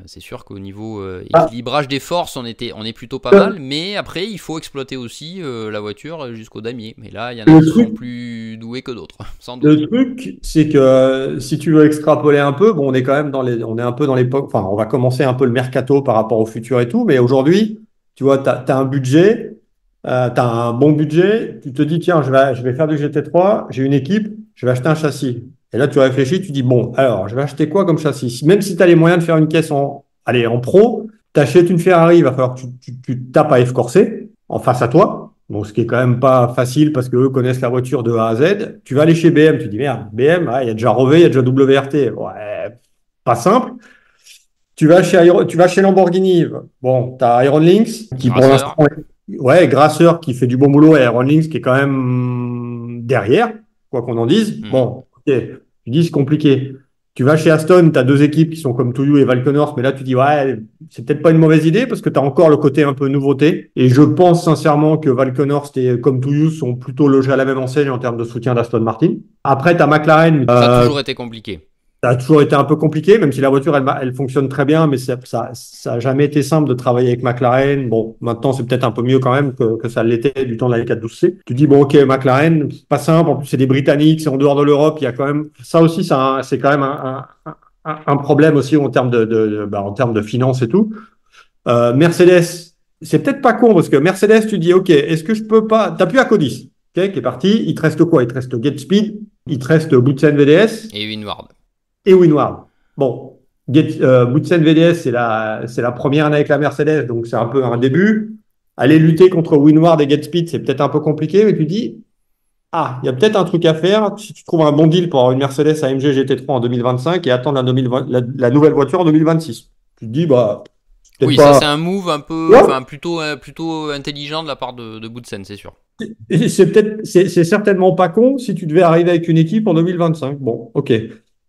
C'est sûr qu'au niveau équilibrage des forces, on est plutôt pas mal, mais après il faut exploiter aussi la voiture jusqu'au damier. Mais là, il y en a qui sont plus doués que d'autres, sans doute. Le truc, c'est que si tu veux extrapoler un peu, bon, on est quand même on est un peu dans l'époque, enfin, on va commencer un peu le mercato par rapport au futur et tout, mais aujourd'hui, tu vois, tu as un budget, tu as un bon budget, tu te dis, tiens, je vais faire du GT3, j'ai une équipe, je vais acheter un châssis. Et là, tu réfléchis, tu dis, bon, alors, je vais acheter quoi comme châssis? Même si tu as les moyens de faire une caisse allez, en pro, tu achètes une Ferrari, il va falloir que tu tapes à F Corset en face à toi. Bon, ce qui est quand même pas facile parce qu'eux connaissent la voiture de A à Z. Tu vas aller chez BM, tu dis merde, BM, il y a déjà Rové, il y a déjà WRT. Ouais, pas simple. Tu vas chez Lamborghini. Bon, tu as Iron Lynx qui pour l'instant Racer. Ouais, Grasseur qui fait du bon boulot et Aaron Lynx qui est quand même derrière, quoi qu'on en dise. Mhm. Bon, ok, tu dis c'est compliqué. Tu vas chez Aston, tu as deux équipes qui sont comme Toulouse et Valkenhorst, mais là tu dis ouais, c'est peut-être pas une mauvaise idée parce que tu as encore le côté un peu nouveauté. Et je pense sincèrement que Valkenhorst et comme Toulouse sont plutôt logés à la même enseigne en termes de soutien d'Aston Martin. Après, tu as McLaren. Ça a toujours été compliqué. Ça a toujours été un peu compliqué, même si la voiture, elle fonctionne très bien, mais ça a jamais été simple de travailler avec McLaren. Bon, maintenant, c'est peut-être un peu mieux quand même que ça l'était du temps de la 412C. Tu dis, bon, ok, McLaren, c'est pas simple. En plus, c'est des Britanniques, c'est en dehors de l'Europe. Il y a quand même, ça aussi, c'est quand même un problème aussi en termes en termes de finances et tout. Mercedes, c'est peut-être pas con parce que Mercedes, tu dis, ok, est-ce que je peux pas, t'as plus à Codis, ok, qui est parti. Il te reste quoi? Il te reste Get Speed, il te reste Boutsen VDS Et Winward. et Winward. Bon, Boutsen VDS, c'est la première année avec la Mercedes, donc c'est un peu un début. Aller lutter contre Winward et GetSpeed, c'est peut-être un peu compliqué, mais tu dis, ah, il y a peut-être un truc à faire. Si tu trouves un bon deal pour avoir une Mercedes AMG GT3 en 2025 et attendre la nouvelle voiture en 2026. Tu te dis, bah, c'est peut-être Oui, ça pas. c'est un move un peu, Ouais. enfin plutôt intelligent de la part de Boutsen, c'est sûr. Et c'est certainement pas con si tu devais arriver avec une équipe en 2025. Bon, ok.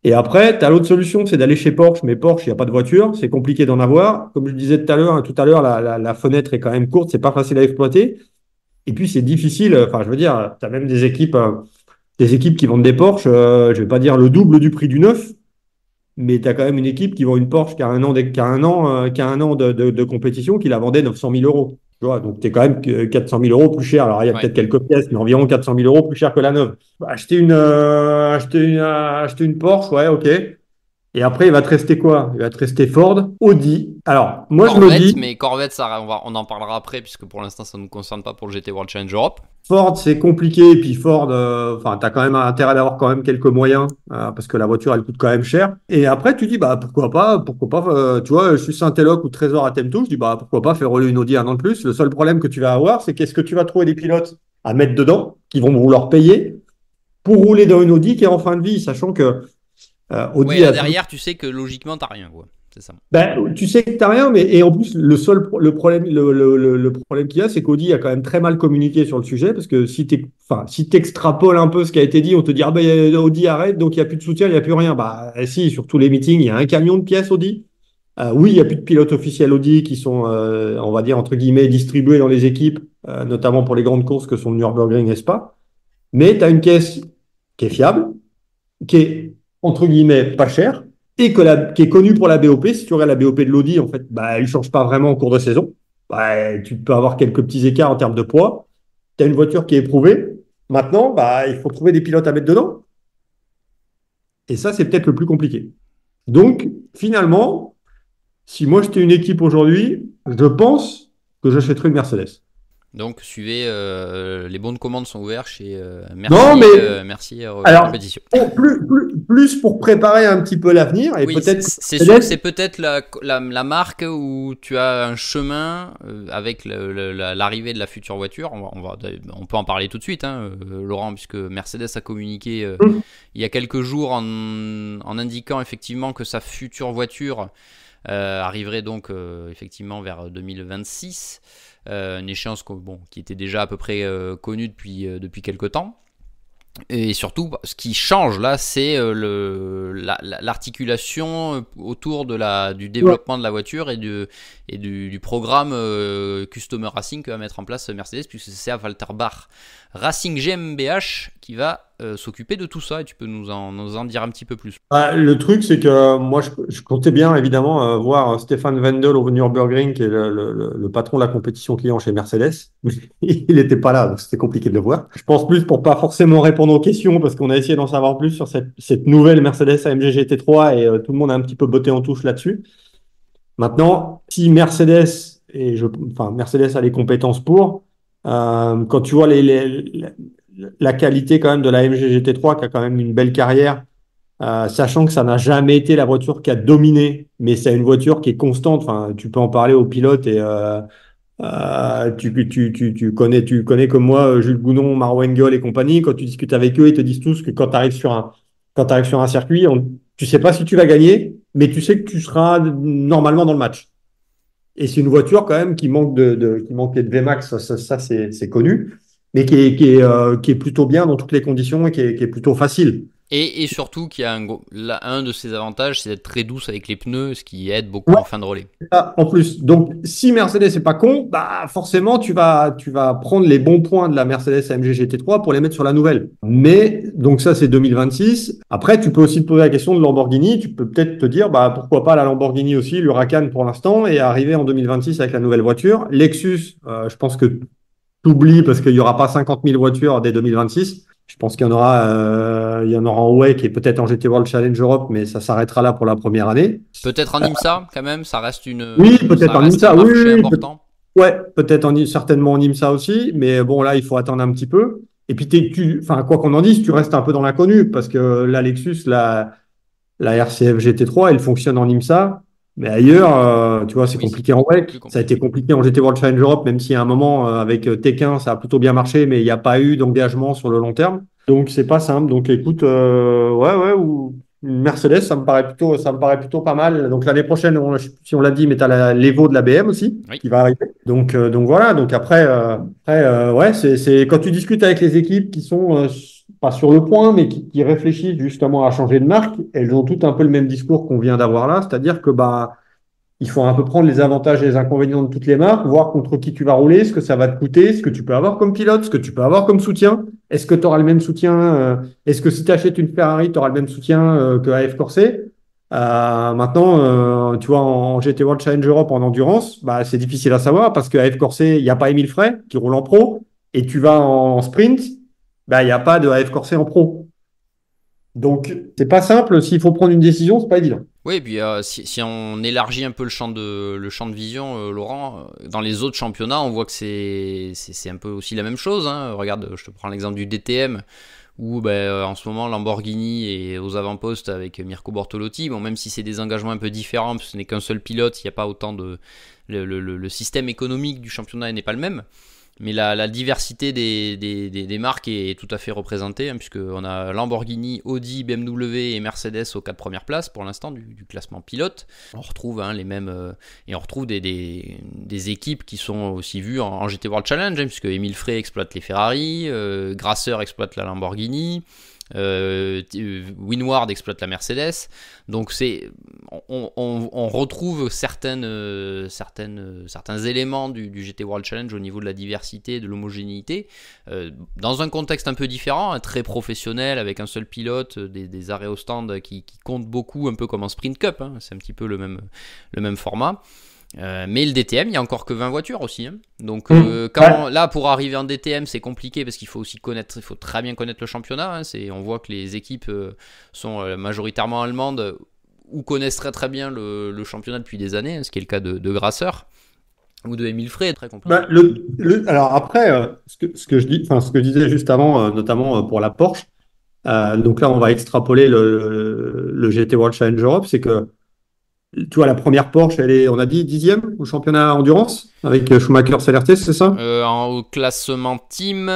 Et après, tu as l'autre solution, c'est d'aller chez Porsche, mais Porsche, il n'y a pas de voiture, c'est compliqué d'en avoir. Comme je disais tout à l'heure, la fenêtre est quand même courte, c'est pas facile à exploiter. Et puis, c'est difficile. Enfin, je veux dire, tu as même des équipes qui vendent des Porsche, je vais pas dire le double du prix du neuf, mais tu as quand même une équipe qui vend une Porsche qui a un an de compétition qui la vendait 900 000 euros. Tu vois, donc tu es quand même 400 000 euros plus cher. Alors, il y a Ouais. peut-être quelques pièces, mais environ 400 000 euros plus cher que la neuve. Bah, acheter une Porsche, ouais, ok. Et après, il va te rester quoi? Il va te rester Ford, Audi. Alors, moi, je me Corvette, dis, mais Corvette, ça, on en parlera après, puisque pour l'instant, ça ne nous concerne pas pour le GT World Challenge Europe. Ford, c'est compliqué. Et puis Ford, enfin, tu as quand même intérêt d'avoir quand même quelques moyens parce que la voiture, elle coûte quand même cher. Et après, tu dis, bah, pourquoi pas, tu vois, je suis Saint-Éloque ou Trésor à Temtou, je dis, bah, pourquoi pas faire rouler une Audi un an de plus. Le seul problème que tu vas avoir, c'est qu'est-ce que tu vas trouver des pilotes à mettre dedans qui vont vouloir payer pour rouler dans une Audi qui est en fin de vie, sachant que Ouais, Audi là a derrière, tu sais que logiquement, t'as rien, quoi. C'est ça. ben, tu sais que t'as rien, mais et en plus le problème le problème qu'il y a, c'est qu'Audi a quand même très mal communiqué sur le sujet parce que si t'extrapoles un peu ce qui a été dit, on te dit ah ben Audi arrête donc il y a plus de soutien, il y a plus rien. Bah si, sur tous les meetings, il y a un camion de pièces Audi. Oui, il y a plus de pilotes officiels Audi qui sont on va dire entre guillemets distribués dans les équipes, notamment pour les grandes courses que sont le Nürburgring et Spa. Mais tu as une caisse qui est fiable, qui est entre guillemets pas cher et qui est connue pour la BOP. Si tu regardes la BOP de l'Audi, en fait, bah, elle ne change pas vraiment en cours de saison. Bah, tu peux avoir quelques petits écarts en termes de poids. Tu as une voiture qui est éprouvée. Maintenant, bah, il faut trouver des pilotes à mettre dedans. Et ça, c'est peut-être le plus compliqué. Donc, finalement, si moi j'étais une équipe aujourd'hui, je pense que j'achèterais une Mercedes. Donc, suivez, les bons de commande sont ouverts chez Non, mais Merci alors, Compétition. plus pour préparer un petit peu l'avenir et Oui, peut-être que c'est sûr que c'est Mercedes. peut-être la marque où tu as un chemin avec l'arrivée de la future voiture. On peut en parler tout de suite, hein, Laurent, puisque Mercedes a communiqué il y a quelques jours en indiquant effectivement que sa future voiture arriverait donc effectivement vers 2026. Une échéance qui était déjà à peu près connue depuis quelques temps. Et surtout, ce qui change là, c'est l'articulation autour du développement de la voiture et du programme Customer Racing que va mettre en place Mercedes, puisque c'est à Walter Bach Racing GmbH qui va s'occuper de tout ça. Et tu peux nous en dire un petit peu plus. Le truc, c'est que moi, je comptais bien, évidemment, voir Stéphane Wendel au Nürburgring, qui est le patron de la compétition client chez Mercedes. Mais il n'était pas là, donc c'était compliqué de le voir. Je pense plus pour pas forcément répondre aux questions, parce qu'on a essayé d'en savoir plus sur cette nouvelle Mercedes AMG GT3 et tout le monde a un petit peu botté en touche là-dessus. Maintenant, si enfin, Mercedes a les compétences pour, quand tu vois la qualité quand même de la AMG GT3, qui a quand même une belle carrière, sachant que ça n'a jamais été la voiture qui a dominé, mais c'est une voiture qui est constante. Enfin, tu peux en parler aux pilotes et tu connais comme moi Jules Gounon, Maro Engel et compagnie. Quand tu discutes avec eux, ils te disent tous que quand tu arrives sur un circuit, tu sais pas si tu vas gagner, mais tu sais que tu seras normalement dans le match. Et c'est une voiture quand même qui manque qui manque de VMAX, ça, c'est connu, mais qui est plutôt bien dans toutes les conditions et qui est plutôt facile. Et surtout qu'il y a un de ses avantages, c'est d'être très douce avec les pneus, ce qui aide beaucoup Ouais, en fin de relais. en plus. Donc, si Mercedes n'est pas con, bah forcément, tu vas prendre les bons points de la Mercedes AMG GT3 pour les mettre sur la nouvelle. Mais, donc ça, c'est 2026. Après, tu peux aussi te poser la question de Lamborghini. Tu peux peut-être te dire, bah pourquoi pas la Lamborghini aussi, l'Huracan pour l'instant, et arriver en 2026 avec la nouvelle voiture. Lexus, je pense que t'oublies parce qu'il n'y aura pas 50 000 voitures dès 2026. Je pense qu'il y en aura en WEC et peut-être en GT World Challenge Europe, mais ça s'arrêtera là pour la première année. Peut-être en IMSA, quand même, Oui, ça peut-être en reste un IMSA, oui, marché oui, important. ouais, peut-être certainement en IMSA aussi, mais bon, là, il faut attendre un petit peu. Et puis, enfin, quoi qu'on en dise, tu restes un peu dans l'inconnu parce que la Lexus, la RCF GT3, elle fonctionne en IMSA, mais ailleurs, tu vois, c'est Oui, c'est compliqué en plus WEC. Ça a été compliqué. compliqué en GT World Challenge Europe, même si à un moment, avec Tekin, ça a plutôt bien marché, mais il n'y a pas eu d'engagement sur le long terme. Donc, c'est pas simple. Donc, écoute, ouais, ouais, ou une Mercedes, ça me paraît plutôt pas mal. Donc, l'année prochaine, je sais plus si on l'a dit, mais tu as l'Evo de la BM aussi Oui. qui va arriver. Donc voilà. Donc, après, ouais, quand tu discutes avec les équipes qui sont pas sur le point, mais qui réfléchissent justement à changer de marque, elles ont toutes un peu le même discours qu'on vient d'avoir là, c'est-à-dire que bah il faut un peu prendre les avantages et les inconvénients de toutes les marques, voir contre qui tu vas rouler, ce que ça va te coûter, ce que tu peux avoir comme pilote, ce que tu peux avoir comme soutien. Est-ce que tu auras le même soutien est-ce que si tu achètes une Ferrari, tu auras le même soutien que AF Corset? Maintenant, tu vois, en GT World Challenge Europe en endurance, bah, c'est difficile à savoir parce que AF Corset, il n'y a pas Émile Frey qui roule en pro, et tu vas en sprint, bah, il n'y a pas de AF Corset en pro. Donc, c'est pas simple. S'il faut prendre une décision, c'est pas évident. Oui, et puis si on élargit un peu le champ de vision, Laurent, dans les autres championnats, on voit que c'est un peu aussi la même chose. Hein. Regarde, je te prends l'exemple du DTM, où en ce moment Lamborghini est aux avant-postes avec Mirko Bortolotti. Bon, même si c'est des engagements un peu différents, parce que ce n'est qu'un seul pilote, il n'y a pas autant de... Le système économique du championnat n'est pas le même. Mais la diversité des marques est tout à fait représentée, hein, puisqu'on a Lamborghini, Audi, BMW et Mercedes aux 4 premières places pour l'instant du classement pilote. On retrouve les mêmes. Et on retrouve des équipes qui sont aussi vues en GT World Challenge, hein, puisque Emile Frey exploite les Ferrari, Grasser exploite la Lamborghini. Winward exploite la Mercedes, donc on retrouve certains éléments du GT World Challenge au niveau de la diversité, de l'homogénéité, dans un contexte un peu différent, hein, très professionnel avec un seul pilote, des arrêts au stand qui comptent beaucoup, un peu comme en Sprint Cup, hein, c'est un petit peu le même format. Mais le DTM, il n'y a encore que 20 voitures aussi. Hein. Donc Ouais. là, pour arriver en DTM, c'est compliqué parce qu'il faut aussi il faut très bien connaître le championnat. Hein. On voit que les équipes sont majoritairement allemandes ou connaissent très très bien le championnat depuis des années, hein, ce qui est le cas de Grasser ou de Emile Frey, très Bah, compliqué. alors après, ce que je dis, enfin, ce que je disais juste avant, notamment pour la Porsche, donc là, on va extrapoler le GT World Challenge Europe, c'est que tu vois, la première Porsche, on a dit, 10e au championnat endurance avec Schumacher CLRT, c'est ça? Au classement team,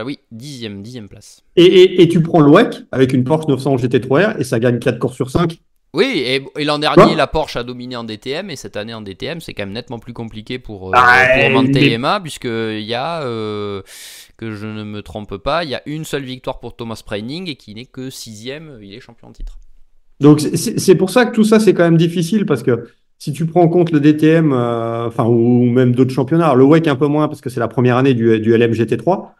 oui, dixième place. Et tu prends le WEC avec une Porsche 911 GT3R et ça gagne 4 courses sur 5. Oui, et l'an Tu dernier, vois? la Porsche a dominé en DTM, et cette année en DTM, c'est quand même nettement plus compliqué pour Ah, Montezema, puisqu'il y a, que je ne me trompe pas, il y a une seule victoire pour Thomas Preining, et qui n'est que sixième, il est champion en titre. Donc, c'est pour ça que tout ça, c'est quand même difficile parce que si tu prends en compte le DTM, enfin, ou même d'autres championnats, alors le WEC un peu moins parce que c'est la première année du LMGT3,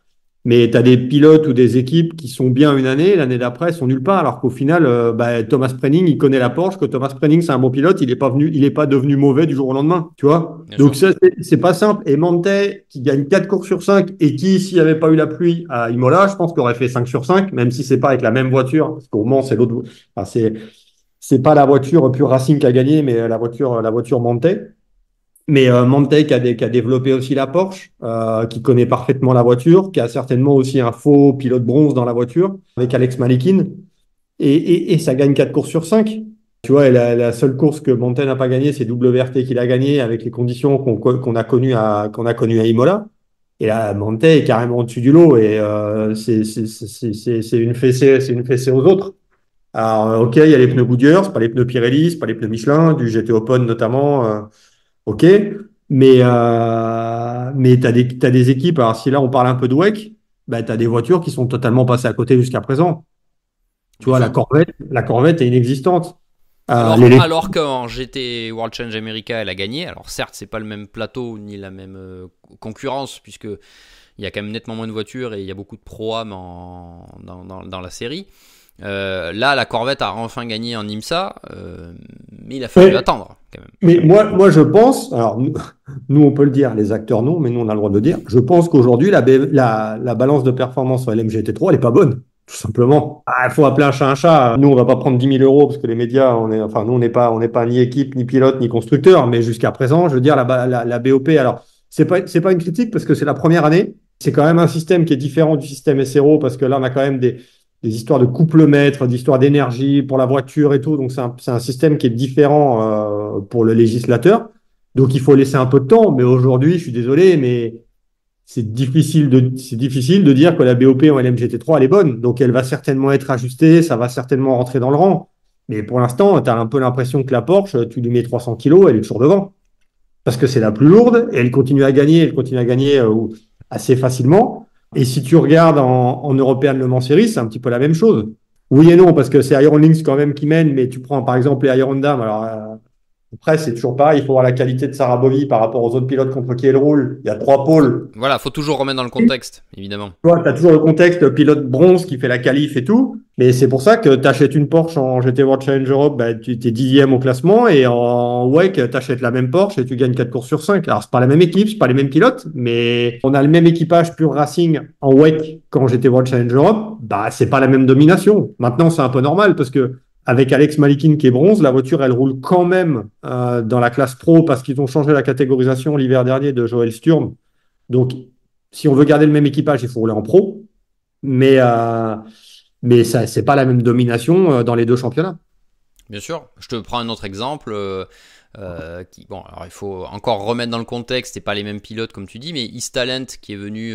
mais tu as des pilotes ou des équipes qui sont bien une année, l'année d'après, ils sont nulle part, alors qu'au final, bah, Thomas Prenning, il connaît la Porsche, que Thomas Prenning, c'est un bon pilote, il est pas devenu mauvais du jour au lendemain, tu vois. Bien Donc sûr. ça, c'est pas simple. Et Manthey, qui gagne 4 courses sur 5 et qui, s'il n'y avait pas eu la pluie à Imola, je pense qu'il aurait fait 5 sur 5, même si c'est pas avec la même voiture, parce qu'au Mans, c'est l'autre, enfin, c'est pas la voiture pure Racing qui a gagné, mais la voiture Manthey. Mais Manthey qui a développé aussi la Porsche, qui connaît parfaitement la voiture, qui a certainement aussi un faux pilote bronze dans la voiture, avec Alex Malikin. Et ça gagne 4 courses sur 5. Tu vois, et la seule course que Manthey n'a pas gagnée, c'est WRT qu'il a gagné avec les conditions qu'on a connues à Imola. Et là, Manthey est carrément au-dessus du lot et c'est une fessée aux autres. Alors, ok, il y a les pneus Goodyear, c'est pas les pneus Pirelli, c'est pas les pneus Michelin, du GT Open notamment. ok, mais t'as des équipes, alors si là on parle un peu de WEC, bah, tu as des voitures qui sont totalement passées à côté jusqu'à présent. Tu Bien vois, sûr. La Corvette est inexistante. Alors, alors qu'en GT World Challenge America, elle a gagné. Alors certes, c'est pas le même plateau ni la même concurrence, puisque il y a quand même nettement moins de voitures et il y a beaucoup de pro-am dans la série. Là, la Corvette a enfin gagné en IMSA, mais il a fallu Ouais, attendre quand même. mais moi, je pense, alors nous, on peut le dire, les acteurs non, mais nous, on a le droit de le dire. Je pense qu'aujourd'hui, la balance de performance sur LMGT3, elle n'est pas bonne, tout simplement. Il faut appeler un chat un chat. Nous, on va pas prendre 10 000 € parce que les médias, enfin, nous, on n'est pas ni équipe, ni pilote, ni constructeur, mais jusqu'à présent, je veux dire, la BOP, alors, c'est pas une critique parce que c'est la première année. C'est quand même un système qui est différent du système SRO parce que là, on a quand même des histoires de couple-mètre, d'histoires d'énergie pour la voiture et tout. Donc, c'est un système qui est différent pour le législateur. Donc, il faut laisser un peu de temps. Mais aujourd'hui, je suis désolé, mais c'est difficile de dire que la BOP en LMGT3, elle est bonne. Donc, elle va certainement être ajustée. Ça va certainement rentrer dans le rang. Mais pour l'instant, tu as un peu l'impression que la Porsche, tu lui mets 300 kilos, elle est toujours devant. Parce que c'est la plus lourde et elle continue à gagner assez facilement. Et si tu regardes en European Le Mans Series, c'est un petit peu la même chose. Oui et non, parce que c'est Iron Lynx quand même qui mène, mais tu prends par exemple les Iron Dam. Alors, après, c'est toujours pareil, il faut voir la qualité de Sarah Bovy par rapport aux autres pilotes contre qui elle roule. Il y a trois pôles. Voilà, faut toujours remettre dans le contexte, évidemment. Tu vois, as toujours le contexte pilote bronze qui fait la qualif et tout. Mais c'est pour ça que tu achètes une Porsche en GT World Challenge Europe, bah, tu es dixième au classement. Et en WEC, tu achètes la même Porsche et tu gagnes 4 courses sur 5. Alors, c'est pas la même équipe, c'est pas les mêmes pilotes, mais on a le même équipage pur racing en WEC qu'en GT World Challenge Europe. Bah, c'est pas la même domination. Maintenant, c'est un peu normal parce que avec Alex Malikin qui est bronze, la voiture, elle roule quand même dans la classe pro parce qu'ils ont changé la catégorisation l'hiver dernier de Joël Sturm. Donc, si on veut garder le même équipage, il faut rouler en pro. Mais, euh, mais ça, c'est pas la même domination dans les deux championnats. Bien sûr. Je te prends un autre exemple. Bon, alors il faut encore remettre dans le contexte, c'est pas les mêmes pilotes comme tu dis, mais East Talent qui est venu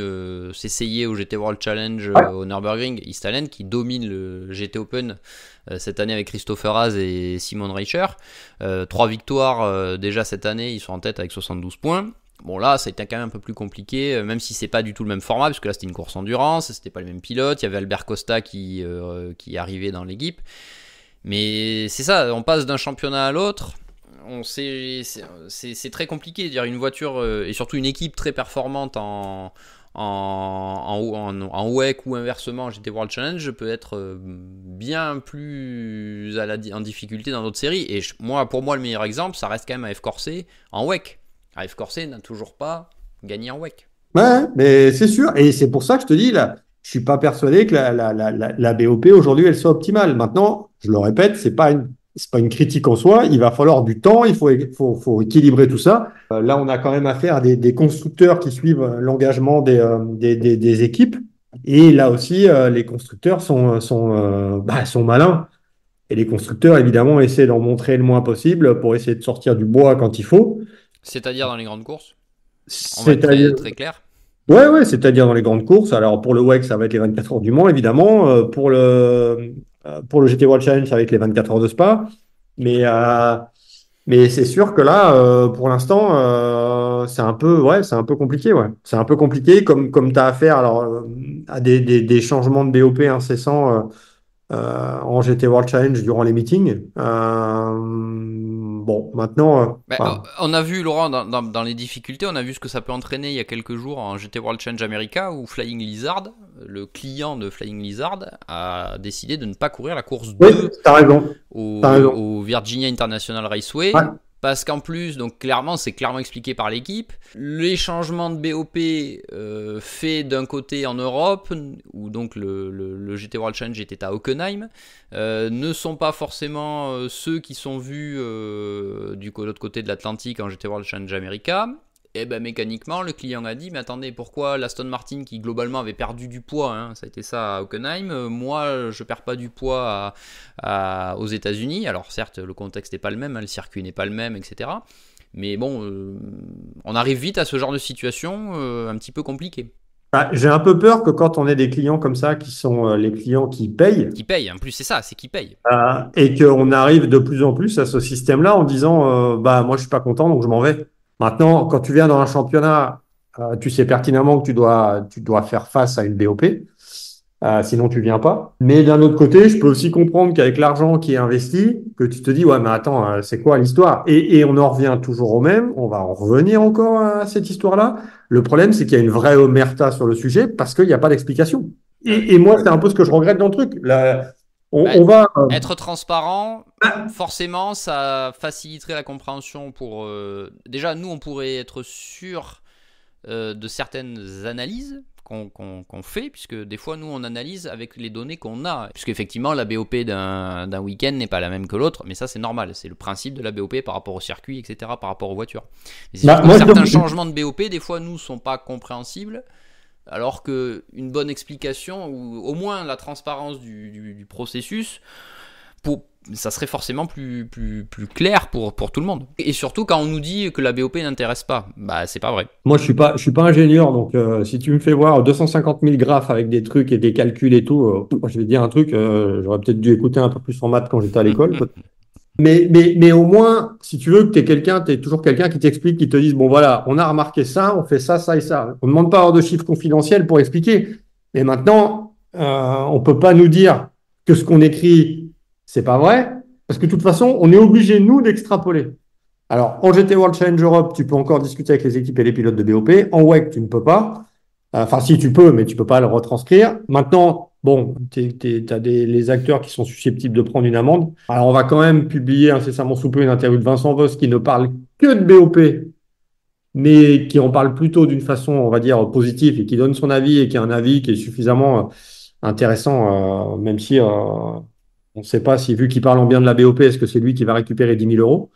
s'essayer au GT World Challenge Ouais. au Nürburgring, East Talent qui domine le GT Open cette année avec Christopher Haas et Simon Reicher. 3 victoires déjà cette année, ils sont en tête avec 72 points. Bon là, ça a été quand même un peu plus compliqué, même si c'est pas du tout le même format, parce que là c'était une course endurance, c'était pas le même pilote, il y avait Albert Costa qui arrivait dans l'équipe. Mais c'est ça, on passe d'un championnat à l'autre. C'est très compliqué. Dire une voiture et surtout une équipe très performante en WEC ou inversement en GT World Challenge peut être bien plus en difficulté dans d'autres séries. Et pour moi, le meilleur exemple, ça reste quand même AF Corset en WEC. AF Corset n'a toujours pas gagné en WEC. Ouais, mais c'est sûr. Et c'est pour ça que je te dis, là, je suis pas persuadé que la BOP aujourd'hui, elle soit optimale. Maintenant, je le répète, c'est pas une critique en soi. Il va falloir du temps. Faut équilibrer tout ça. Là, on a quand même affaire à des constructeurs qui suivent l'engagement des équipes. Et là aussi, les constructeurs sont malins. Et les constructeurs, évidemment, essaient d'en montrer le moins possible pour essayer de sortir du bois quand il faut. C'est-à-dire dans les grandes courses. On va être C'est-à-dire, très, très clair. ouais, c'est-à-dire dans les grandes courses. Alors pour le WEC, ça va être les 24 heures du Mans, évidemment. Pour le GT World Challenge, ça va être les 24 heures de Spa. Mais, euh, mais c'est sûr que là, pour l'instant, c'est un peu compliqué, ouais. C'est un peu compliqué, comme tu as affaire alors, à des changements de BOP incessants en GT World Challenge durant les meetings. Bon, maintenant, On a vu, Laurent, dans les difficultés, on a vu ce que ça peut entraîner il y a quelques jours en GT World Challenge America où Flying Lizard, le client de Flying Lizard, a décidé de ne pas courir la course oui, 2 tu as raison. T'as raison. au Virginia International Raceway. Ouais. Parce qu'en plus, donc clairement, c'est clairement expliqué par l'équipe, les changements de BOP faits d'un côté en Europe, où donc le GT World Challenge était à Hockenheim, ne sont pas forcément ceux qui sont vus de l'autre côté de l'Atlantique en GT World Challenge America. Et ben mécaniquement, le client a dit, mais attendez, pourquoi l'Aston Martin qui globalement avait perdu du poids, hein, ça a été ça à Hockenheim, moi je perds pas du poids aux États-Unis. Alors certes, le contexte n'est pas le même, hein, le circuit n'est pas le même, etc. Mais bon, on arrive vite à ce genre de situation un petit peu compliquée. J'ai un peu peur que quand on ait des clients comme ça, qui sont les clients qui payent, Qui paye, en plus c'est ça, c'est qui paye. et qu'on arrive de plus en plus à ce système-là en disant, bah moi je suis pas content donc je m'en vais. Maintenant, quand tu viens dans un championnat, tu sais pertinemment que tu dois faire face à une BOP. Sinon, tu viens pas. Mais d'un autre côté, je peux aussi comprendre qu'avec l'argent qui est investi, que tu te dis, ouais, mais attends, c'est quoi l'histoire? Et on en revient toujours au même. On va en revenir encore à cette histoire-là. Le problème, c'est qu'il y a une vraie omerta sur le sujet parce qu'il n'y a pas d'explication. Ah oui. Et moi, c'est un peu ce que je regrette dans le truc. Là, Bah, on va. être transparent, forcément, ça faciliterait la compréhension pour... Déjà, nous, on pourrait être sûr de certaines analyses qu'on fait, puisque des fois, nous, on analyse avec les données qu'on a. Puisque effectivement, la BOP d'un week-end n'est pas la même que l'autre, mais ça, c'est normal. C'est le principe de la BOP par rapport au circuit, etc., par rapport aux voitures. Mais c'est Bah, juste que moi, certains changements de BOP, des fois, nous, sont pas compréhensibles. Alors qu'une bonne explication, ou au moins la transparence du processus, ça serait forcément plus clair pour tout le monde. Et surtout quand on nous dit que la BOP n'intéresse pas, bah c'est pas vrai. moi, je suis pas ingénieur, donc si tu me fais voir 250 000 graphes avec des trucs et des calculs et tout, je vais te dire un truc, j'aurais peut-être dû écouter un peu plus en maths quand j'étais à l'école. Mais au moins, si tu veux que tu es quelqu'un, tu es toujours quelqu'un qui t'explique, qui te dise, bon voilà, on a remarqué ça, on fait ça, ça et ça. On ne demande pas avoir de chiffres confidentiels pour expliquer. Et maintenant, on ne peut pas nous dire que ce qu'on écrit, c'est pas vrai, parce que de toute façon, on est obligé, nous, d'extrapoler. Alors, en GT World Challenge Europe, tu peux encore discuter avec les équipes et les pilotes de BOP. En WEC, tu ne peux pas. Enfin, si tu peux, mais tu peux pas le retranscrire. Maintenant, bon, tu as les acteurs qui sont susceptibles de prendre une amende. Alors, on va quand même publier incessamment sous peu une interview de Vincent Voss qui ne parle que de BOP, mais qui en parle plutôt d'une façon, on va dire, positive et qui donne son avis et qui a un avis qui est suffisamment intéressant, même si on ne sait pas si, vu qu'il parle en bien de la BOP, est-ce que c'est lui qui va récupérer 10 000 euros?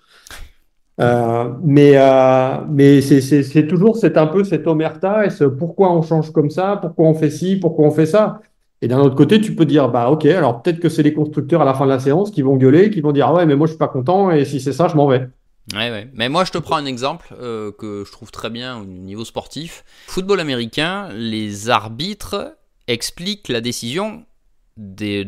Mais c'est toujours un peu cette omerta et ce pourquoi on change comme ça, pourquoi on fait ci, pourquoi on fait ça. Et d'un autre côté, tu peux dire, bah ok, alors peut-être que c'est les constructeurs à la fin de la séance qui vont gueuler, qui vont dire, ah ouais, mais moi je suis pas content et si c'est ça, je m'en vais. Ouais, ouais. Mais moi, je te prends un exemple que je trouve très bien au niveau sportif. Football américain, les arbitres expliquent la décision des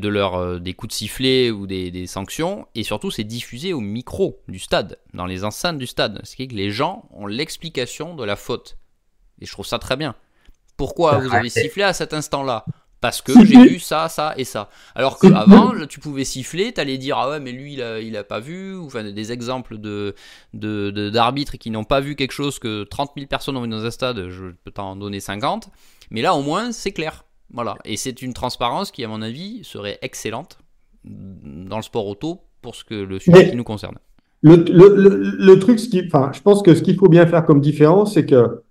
coups de sifflet ou des sanctions, et surtout c'est diffusé au micro du stade, dans les enceintes du stade, ce qui est que les gens ont l'explication de la faute, et je trouve ça très bien. Pourquoi vous avez sifflé à cet instant-là? Parce que j'ai vu ça, ça et ça. Alors qu'avant, tu pouvais siffler, t'allais dire ah ouais mais lui il a pas vu, ou enfin des exemples d'arbitres qui n'ont pas vu quelque chose que 30 000 personnes ont vu dans un stade, je peux t'en donner 50, mais là au moins c'est clair. Voilà, et c'est une transparence qui, à mon avis, serait excellente dans le sport auto pour le sujet qui Mais nous concerne. le truc, enfin, je pense que ce qu'il faut bien faire comme différence, c'est que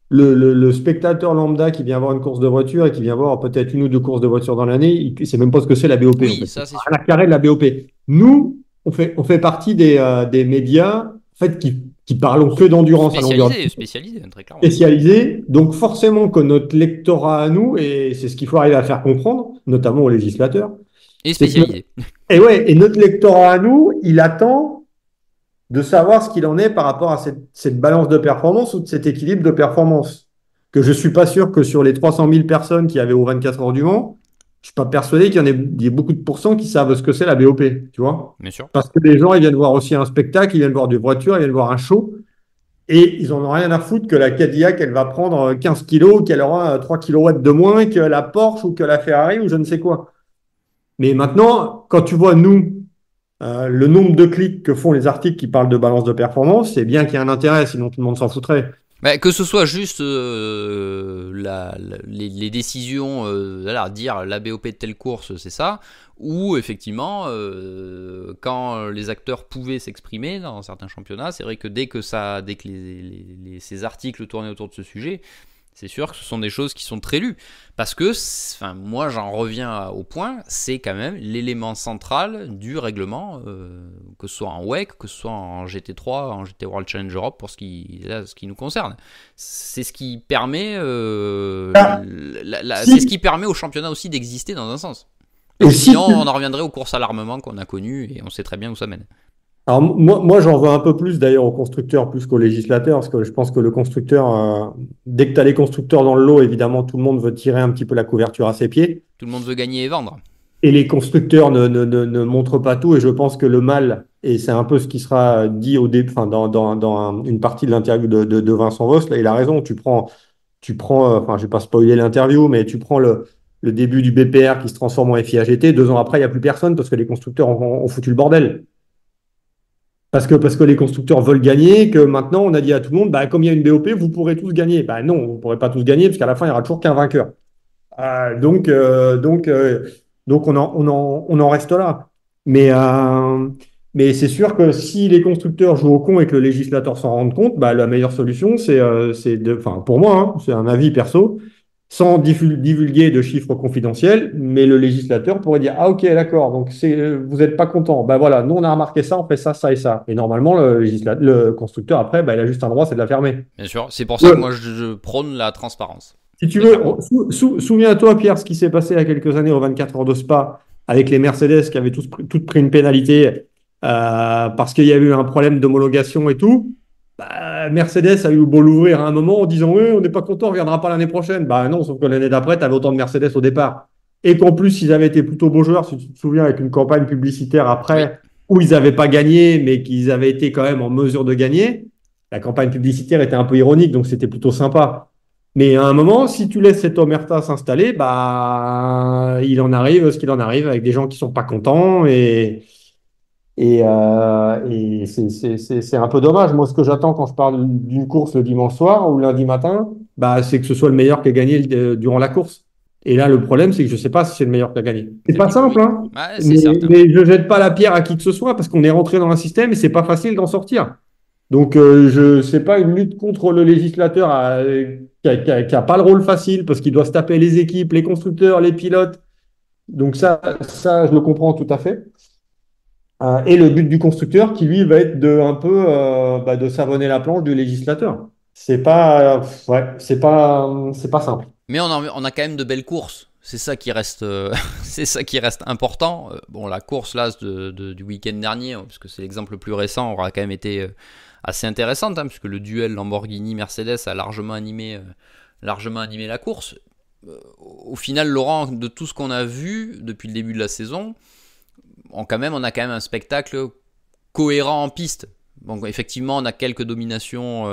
le spectateur lambda qui vient voir une course de voiture et qui vient voir peut-être une ou deux courses de voiture dans l'année, il ne sait même pas ce que c'est la BOP en Oui, fait. ça c'est C'est sûr. un carré de la BOP. Nous, on fait partie des médias en fait, qui parlons que d'endurance à longueur Spécialisé, très clairement. spécialisée. Donc forcément que notre lectorat à nous, et c'est ce qu'il faut arriver à faire comprendre, notamment aux législateurs, Et c'est que spécialisé. et notre lectorat à nous, il attend de savoir ce qu'il en est par rapport à cette balance de performance ou de cet équilibre de performance. Que je ne suis pas sûr que sur les 300 000 personnes qui avaient aux 24 heures du Mans, je ne suis pas persuadé qu'il y ait beaucoup de pourcents qui savent ce que c'est la BOP, tu vois. Bien sûr. Parce que les gens, ils viennent voir aussi un spectacle, ils viennent voir des voitures, ils viennent voir un show, et ils n'en ont rien à foutre que la Cadillac, elle va prendre 15 kilos, qu'elle aura 3 kilowatts de moins que la Porsche ou que la Ferrari ou je ne sais quoi. Mais maintenant, quand tu vois, nous, le nombre de clics que font les articles qui parlent de balance de performance, c'est bien qu'il y a un intérêt, sinon tout le monde s'en foutrait. Bah, que ce soit juste les décisions, dire la BOP de telle course, c'est ça, ou effectivement, quand les acteurs pouvaient s'exprimer dans certains championnats, c'est vrai que dès que ces articles tournaient autour de ce sujet, c'est sûr que ce sont des choses qui sont très lues. Parce que, moi j'en reviens au point, c'est quand même l'élément central du règlement, que ce soit en WEC, que ce soit en GT3, en GT World Challenge Europe, pour ce qui nous concerne. C'est ce qui permet, Ah, c'est ce si, qui permet au championnat aussi d'exister dans un sens. et Parce que si sinon, tu- on en reviendrait aux courses à l'armement qu'on a connues, et on sait très bien où ça mène. Alors moi j'en veux un peu plus d'ailleurs aux constructeurs plus qu'aux législateurs, parce que je pense que le constructeur, dès que tu as les constructeurs dans le lot, évidemment, tout le monde veut tirer un petit peu la couverture à ses pieds. Tout le monde veut gagner et vendre. Et les constructeurs ne montrent pas tout, et je pense que le mal et c'est un peu ce qui sera dit au début, enfin, une partie de l'interview de Vincent Voss. Là, il a raison. Enfin, je vais pas spoiler l'interview, mais tu prends le début du BPR qui se transforme en FIAGT. 2 ans après, il n'y a plus personne parce que les constructeurs ont foutu le bordel. Parce que les constructeurs veulent gagner, que maintenant on a dit à tout le monde, bah, comme il y a une BOP, vous pourrez tous gagner. Bah, non, vous ne pourrez pas tous gagner, parce qu'à la fin, il n'y aura toujours qu'un vainqueur. Euh, donc, euh, donc, euh, donc on en reste là. Mais, euh, mais c'est sûr que si les constructeurs jouent au con et que le législateur s'en rende compte, bah, la meilleure solution, enfin, pour moi, hein, c'est un avis perso, sans divulguer de chiffres confidentiels, mais le législateur pourrait dire, ah ok, d'accord, donc vous n'êtes pas content. Ben voilà, nous on a remarqué ça, on fait ça, ça et ça. Et normalement, le constructeur, après, ben, il a juste un droit, c'est de la fermer. Bien sûr, c'est pour ça que moi je prône la transparence. Si tu veux, Totalement. souviens-toi, Pierre, ce qui s'est passé il y a quelques années aux 24 heures de Spa avec les Mercedes qui avaient toutes pris une pénalité parce qu'il y avait eu un problème d'homologation et tout. Bah, Mercedes a eu beau l'ouvrir à un moment en disant oui, on n'est pas content, on ne reviendra pas l'année prochaine. Bah non, sauf que l'année d'après, tu avais autant de Mercedes au départ. Et qu'en plus, ils avaient été plutôt beaux joueurs, si tu te souviens, avec une campagne publicitaire Oui, après où ils n'avaient pas gagné, mais qu'ils avaient été quand même en mesure de gagner. La campagne publicitaire était un peu ironique, donc c'était plutôt sympa. Mais à un moment, si tu laisses cette omerta s'installer, bah, il en arrive ce qu'il en arrive avec des gens qui sont pas contents et c'est un peu dommage. Moi, ce que j'attends quand je parle d'une course le dimanche soir ou le lundi matin, bah, c'est que ce soit le meilleur qui a gagné durant la course. Et là, le problème, c'est que je sais pas si c'est le meilleur qui a gagné. C'est c'est pas simple, oui. hein. Ouais, c'est certain. Mais je jette pas la pierre à qui que ce soit parce qu'on est rentré dans un système et c'est pas facile d'en sortir. Donc, c'est pas une lutte contre le législateur qui a pas le rôle facile parce qu'il doit se taper les équipes, les constructeurs, les pilotes. Donc ça, je le comprends tout à fait. Et le but du constructeur qui, lui, va être de un peu bah, de savonner la planche du législateur. C'est pas simple. Mais on a quand même de belles courses. C'est ça qui reste, c'est ça qui reste important. Bon, la course là du week-end dernier, parce que c'est l'exemple le plus récent, aura quand même été assez intéressante, hein, puisque le duel Lamborghini-Mercedes a largement animé la course. Au final, Laurent, de tout ce qu'on a vu depuis le début de la saison, on a quand même un spectacle cohérent en piste. Bon, effectivement, on a quelques dominations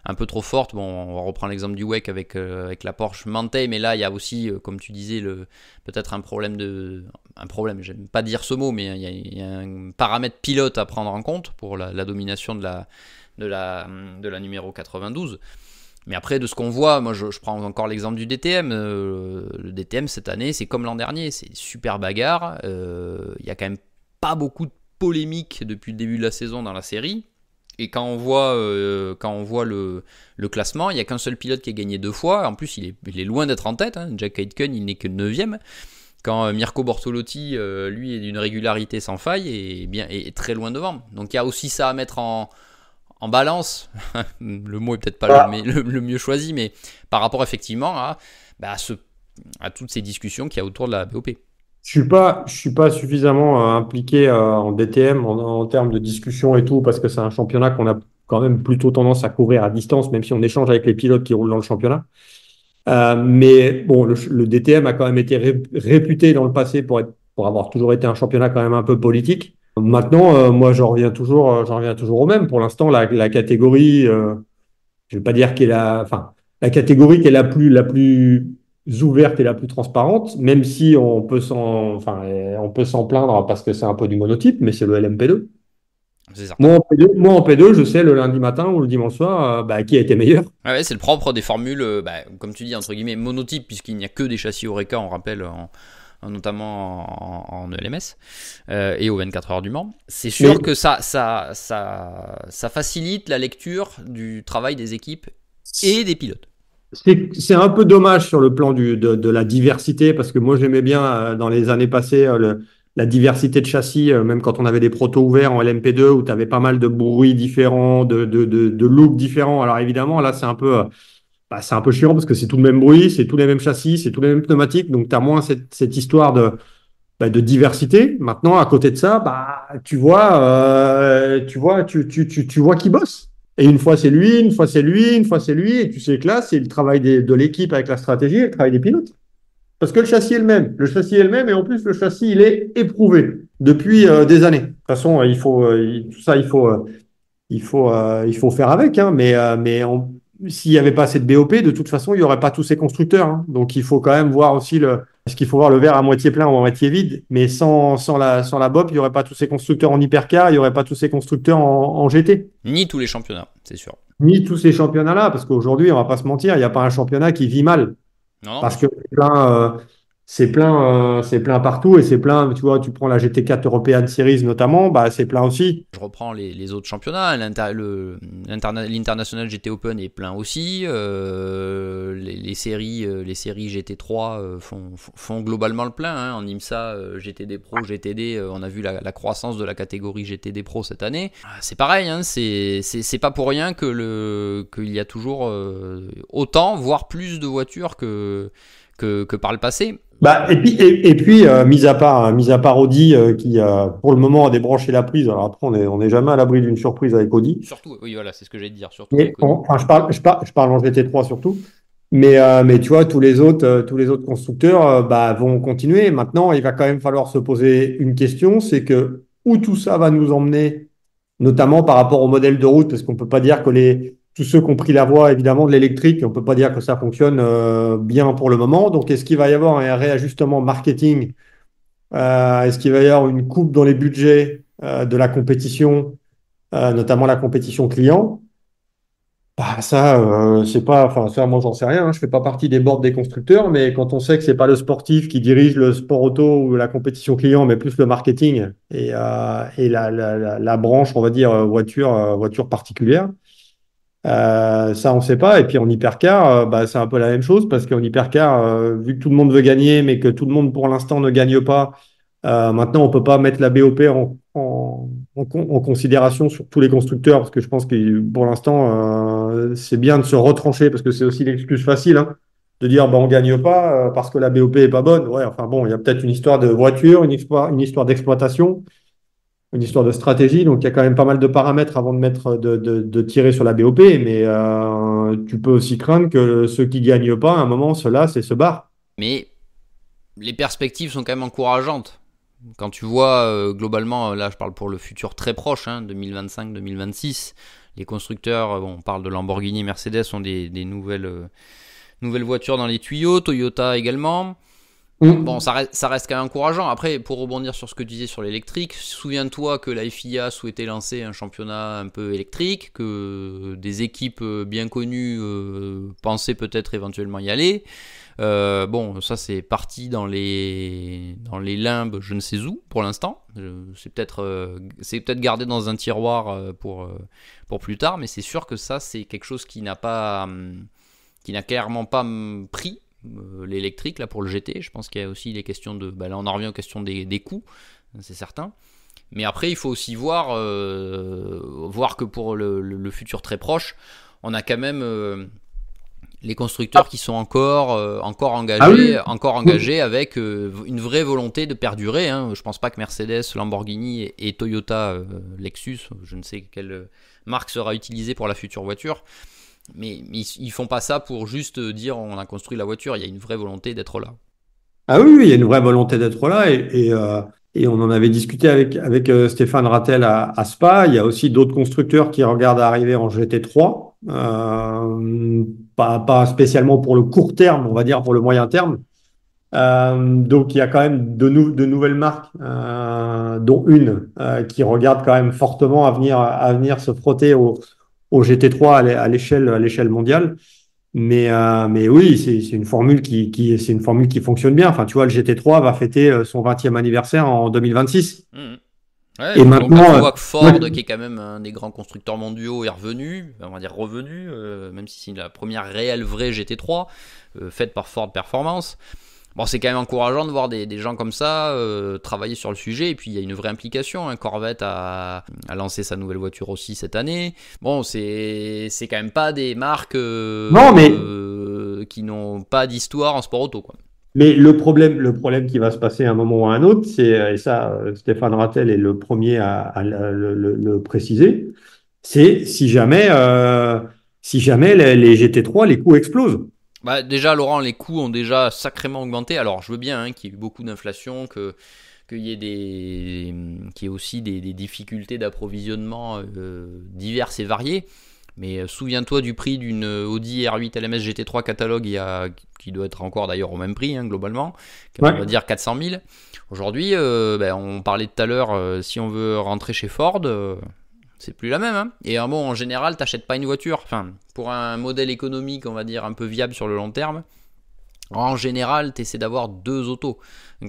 un peu trop fortes. Bon, on va reprendre l'exemple du WEC avec la Porsche Mantei, mais là, il y a aussi, comme tu disais, peut-être un problème, j'aime pas dire ce mot, mais il y a un paramètre pilote à prendre en compte pour la domination de la numéro 92. Mais après, de ce qu'on voit, moi je prends encore l'exemple du DTM. Le DTM cette année, c'est comme l'an dernier, c'est super bagarre. Il y a quand même pas beaucoup de polémiques depuis le début de la saison dans la série. Et quand on voit le classement, il n'y a qu'un seul pilote qui a gagné 2 fois. En plus, il est loin d'être en tête, hein. Jack Aitken, il n'est que 9ème. Quand Mirko Bortolotti, lui, est d'une régularité sans faille et est très loin devant. Donc il y a aussi ça à mettre en balance, le mot est peut-être pas le mieux choisi, mais par rapport effectivement à toutes ces discussions qu'il y a autour de la BOP. Je suis pas suffisamment impliqué en DTM en termes de discussion et tout, parce que c'est un championnat qu'on a quand même plutôt tendance à couvrir à distance, même si on échange avec les pilotes qui roulent dans le championnat. Mais bon, le DTM a quand même été réputé dans le passé pour avoir toujours été un championnat quand même un peu politique. Maintenant, moi, j'en reviens toujours au même. Pour l'instant, la catégorie, je vais pas dire enfin, la catégorie qui est la plus ouverte et la plus transparente, même si on peut s'en plaindre parce que c'est un peu du monotype, mais c'est le LMP2. C'est certain. Moi, en P2, je sais le lundi matin ou le dimanche soir, bah, qui a été meilleur. Ouais, c'est le propre des formules, comme tu dis, entre guillemets, monotypes, puisqu'il n'y a que des châssis Oreca, on rappelle, notamment en ELMS et aux 24 heures du Mans. C'est Mais sûr que ça facilite la lecture du travail des équipes et des pilotes. c'est un peu dommage sur le plan de la diversité, parce que moi j'aimais bien dans les années passées la diversité de châssis, même quand on avait des protos ouverts en LMP2 où tu avais pas mal de bruits différents, de looks différents. Alors évidemment, là c'est un peu chiant parce que c'est tout le même bruit, c'est tous les mêmes châssis, c'est tous les mêmes pneumatiques, donc tu as moins cette histoire de diversité. Maintenant, à côté de ça, bah, tu vois qui bosse. Et une fois c'est lui, une fois c'est lui, une fois c'est lui, et tu sais que là, c'est le travail de l'équipe avec la stratégie et le travail des pilotes. Parce que le châssis est le même. Le châssis est le même et en plus, le châssis, il est éprouvé. depuis des années. De toute façon, tout ça, il faut faire avec, hein, s'il n'y avait pas cette BOP, de toute façon, il n'y aurait pas tous ces constructeurs, hein. Donc, il faut quand même voir aussi parce qu'il faut voir le verre à moitié plein ou à moitié vide. Mais sans la BOP, il n'y aurait pas tous ces constructeurs en hypercar, il n'y aurait pas tous ces constructeurs en GT. Ni tous les championnats, c'est sûr. Ni tous ces championnats-là, parce qu'aujourd'hui, on va pas se mentir, il n'y a pas un championnat qui vit mal. Non, non, bien Parce que sûr. c'est plein partout et c'est plein, tu vois, tu prends la GT4 European Series notamment, bah, c'est plein aussi. Je reprends les autres championnats. L'International GT Open est plein aussi. Les séries GT3 font globalement le plein, hein. En IMSA, GTD Pro, GTD, on a vu la croissance de la catégorie GTD Pro cette année. C'est pareil, hein, c'est pas pour rien qu'il y a toujours autant, voire plus de voitures que par le passé. Bah, et puis mis à part Audi qui pour le moment a débranché la prise. Alors après on est jamais à l'abri d'une surprise avec Audi. Surtout, oui, voilà, c'est ce que j'allais te dire, surtout avec Audi. Enfin, je parle en GT3 surtout. Mais tu vois, tous les autres constructeurs bah, vont continuer. Maintenant, il va quand même falloir se poser une question, c'est que où tout ça va nous emmener, notamment par rapport au modèle de route, parce qu'on peut pas dire que tous ceux qui ont pris la voie, évidemment, de l'électrique, on peut pas dire que ça fonctionne bien pour le moment. Donc, est-ce qu'il va y avoir un réajustement marketing? Est-ce qu'il va y avoir une coupe dans les budgets de la compétition, notamment la compétition client? Bah, ça, c'est pas, enfin, ça, moi, j'en sais rien, hein. Je fais pas partie des boards des constructeurs, mais quand on sait que c'est pas le sportif qui dirige le sport auto ou la compétition client, mais plus le marketing et la branche, on va dire, voiture particulière, ça, on sait pas. Et puis en hypercar, bah, c'est un peu la même chose parce qu'en hypercar, vu que tout le monde veut gagner, mais que tout le monde pour l'instant ne gagne pas, maintenant, on peut pas mettre la BOP en considération sur tous les constructeurs parce que je pense que pour l'instant, c'est bien de se retrancher parce que c'est aussi l'excuse facile, hein, de dire bah, on gagne pas parce que la BOP est pas bonne. Ouais, enfin bon, il y a peut-être une histoire de voiture, une histoire d'exploitation, une histoire de stratégie. Donc il y a quand même pas mal de paramètres avant de de tirer sur la BOP, mais tu peux aussi craindre que ceux qui gagnent pas, à un moment, ceux-là, c'est se barrent. Mais les perspectives sont quand même encourageantes. Quand tu vois globalement, là je parle pour le futur très proche, hein, 2025-2026, les constructeurs, bon, on parle de Lamborghini, Mercedes, ont des nouvelles voitures dans les tuyaux, Toyota également. Bon, ça reste quand même encourageant. Après, pour rebondir sur ce que tu disais sur l'électrique, souviens-toi que la FIA souhaitait lancer un championnat un peu électrique, que des équipes bien connues pensaient peut-être éventuellement y aller. Bon, ça c'est parti dans les limbes, je ne sais où pour l'instant. C'est peut-être gardé dans un tiroir pour plus tard, mais c'est sûr que ça c'est quelque chose qui n'a clairement pas pris l'électrique là pour le GT. Je pense qu'il y a aussi les questions là on en revient aux questions des coûts, c'est certain. Mais après il faut aussi voir que pour le futur très proche, on a quand même les constructeurs qui sont encore engagés avec une vraie volonté de perdurer, hein. Je pense pas que Mercedes, Lamborghini et Toyota, Lexus, je ne sais quelle marque sera utilisée pour la future voiture, mais ils font pas ça pour juste dire on a construit la voiture. Il y a une vraie volonté d'être là. Ah oui, oui, il y a une vraie volonté d'être là et on en avait discuté avec Stéphane Rattel à Spa. Il y a aussi d'autres constructeurs qui regardent arriver en GT3, pas spécialement pour le court terme, on va dire pour le moyen terme. Donc il y a quand même de nouvelles marques, dont une qui regarde quand même fortement à venir se frotter au GT3 à l'échelle mondiale. Mais oui, c'est une formule c'est une formule qui fonctionne bien. Enfin, tu vois, le GT3 va fêter son 20e anniversaire en 2026. Ouais, Et donc quand tu maintenant, vois que Ford, qui est quand même un des grands constructeurs mondiaux, est revenu, on va dire revenu, même si c'est la première réelle vraie GT3 faite par Ford Performance. Bon, c'est quand même encourageant de voir des gens comme ça travailler sur le sujet. Et puis il y a une vraie implication, hein. Corvette a lancé sa nouvelle voiture aussi cette année. Bon, c'est quand même pas des marques non, mais qui n'ont pas d'histoire en sport auto, quoi. Mais le problème qui va se passer à un moment ou à un autre, et ça, Stéphane Rattel est le premier à le préciser, c'est si jamais les GT3, les coûts explosent. Bah, déjà, Laurent, les coûts ont déjà sacrément augmenté. Alors, je veux bien qu'il y ait eu beaucoup d'inflation, qu'il y ait qu'il y ait aussi des difficultés d'approvisionnement diverses et variées. Mais souviens-toi du prix d'une Audi R8 LMS GT3 catalogue qui doit être encore d'ailleurs au même prix globalement, on va dire 400 000. Aujourd'hui, on parlait tout à l'heure, si on veut rentrer chez Ford, c'est plus la même. Hein. Et bon, en général, t'achètes pas une voiture. Enfin, pour un modèle économique, on va dire un peu viable sur le long terme, en général, tu essaies d'avoir 2 autos.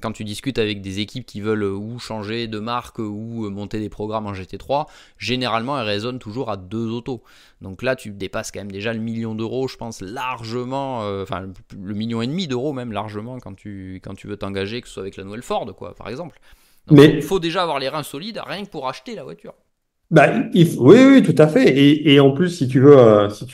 Quand tu discutes avec des équipes qui veulent ou changer de marque ou monter des programmes en GT3, généralement, elles raisonnent toujours à 2 autos. Donc là, tu dépasses quand même déjà le million d'euros, je pense, largement, le million et demi d'euros même, largement, quand tu veux t'engager, que ce soit avec la nouvelle Ford, quoi, par exemple. Donc il faut déjà avoir les reins solides, rien que pour acheter la voiture. Bah, oui, tout à fait. Et en plus, si tu veux, si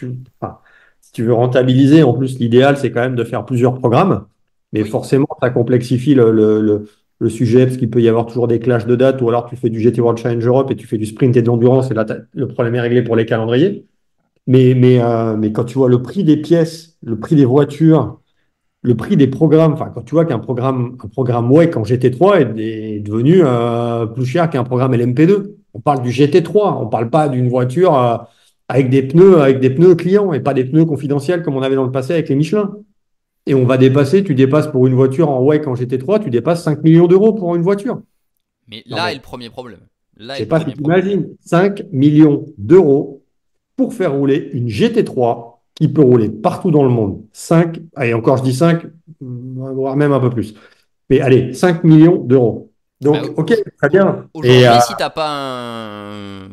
tu veux rentabiliser, en plus, l'idéal, c'est quand même de faire plusieurs programmes. Mais Oui. forcément, ça complexifie le sujet parce qu'il peut y avoir toujours des clashs de dates ou alors tu fais du GT World Challenge Europe et tu fais du sprint et de l'endurance et là, le problème est réglé pour les calendriers. Mais quand tu vois le prix des pièces, le prix des voitures, le prix des programmes, enfin, quand tu vois un programme WEC en GT3 est devenu plus cher qu'un programme LMP2. On parle du GT3, on ne parle pas d'une voiture avec des pneus clients et pas des pneus confidentiels comme on avait dans le passé avec les Michelin. Et tu dépasses pour une voiture en WEC en GT3, tu dépasses 5 millions d'euros pour une voiture. Mais Non, là est mais le premier problème. Là je est sais le pas si premier tu problème. imagines, 5 millions d'euros pour faire rouler une GT3 qui peut rouler partout dans le monde. 5, et encore je dis 5, voire même un peu plus. Mais allez, 5 millions d'euros. Bah, Donc, ok, très bien. Et aujourd'hui, si t'as pas un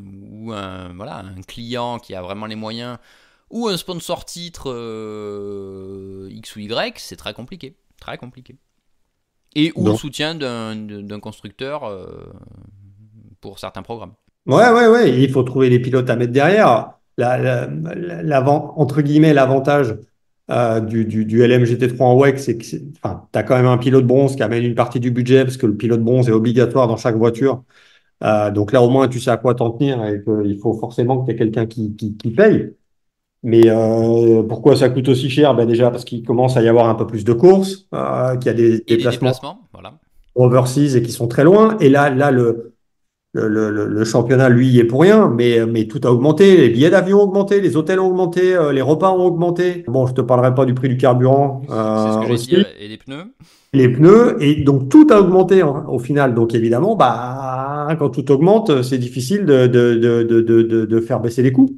client qui a vraiment les moyens ou un sponsor titre X ou Y, c'est très compliqué. Très compliqué. Et ou le donc, soutien d'un constructeur pour certains programmes. ouais, il faut trouver les pilotes à mettre derrière. Entre guillemets, l'avantage du LMGT3 en WEC, c'est que tu as quand même un pilote bronze qui amène une partie du budget parce que le pilote bronze est obligatoire dans chaque voiture. Donc là, au moins, tu sais à quoi t'en tenir et qu'il faut forcément que tu aies quelqu'un qui paye. Mais pourquoi ça coûte aussi cher? Ben déjà parce qu'il commence à y avoir un peu plus de courses, qu'il y a des Et des déplacements déplacements, voilà. overseas et qui sont très loin. Et là le championnat, lui, y est pour rien, mais tout a augmenté. Les billets d'avion ont augmenté, les hôtels ont augmenté, les repas ont augmenté. Bon, je te parlerai pas du prix du carburant C'est ce que j'allais te dire. aussi, Et les pneus. les pneus, et donc tout a augmenté au final. Donc évidemment, bah, quand tout augmente, c'est difficile de faire baisser les coûts.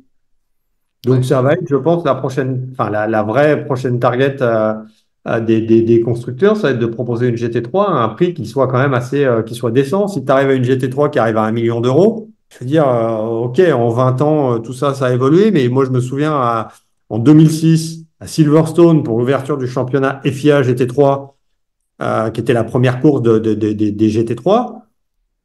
Donc, Ouais. ça va être, je pense, la vraie prochaine target des constructeurs, ça va être de proposer une GT3 à un prix qui soit quand même qui soit décent. Si tu arrives à une GT3 qui arrive à 1 million d'euros, je veux dire, OK, en 20 ans, tout ça, ça a évolué. Mais moi, je me souviens en 2006, à Silverstone, pour l'ouverture du championnat FIA GT3, qui était la première course des GT3.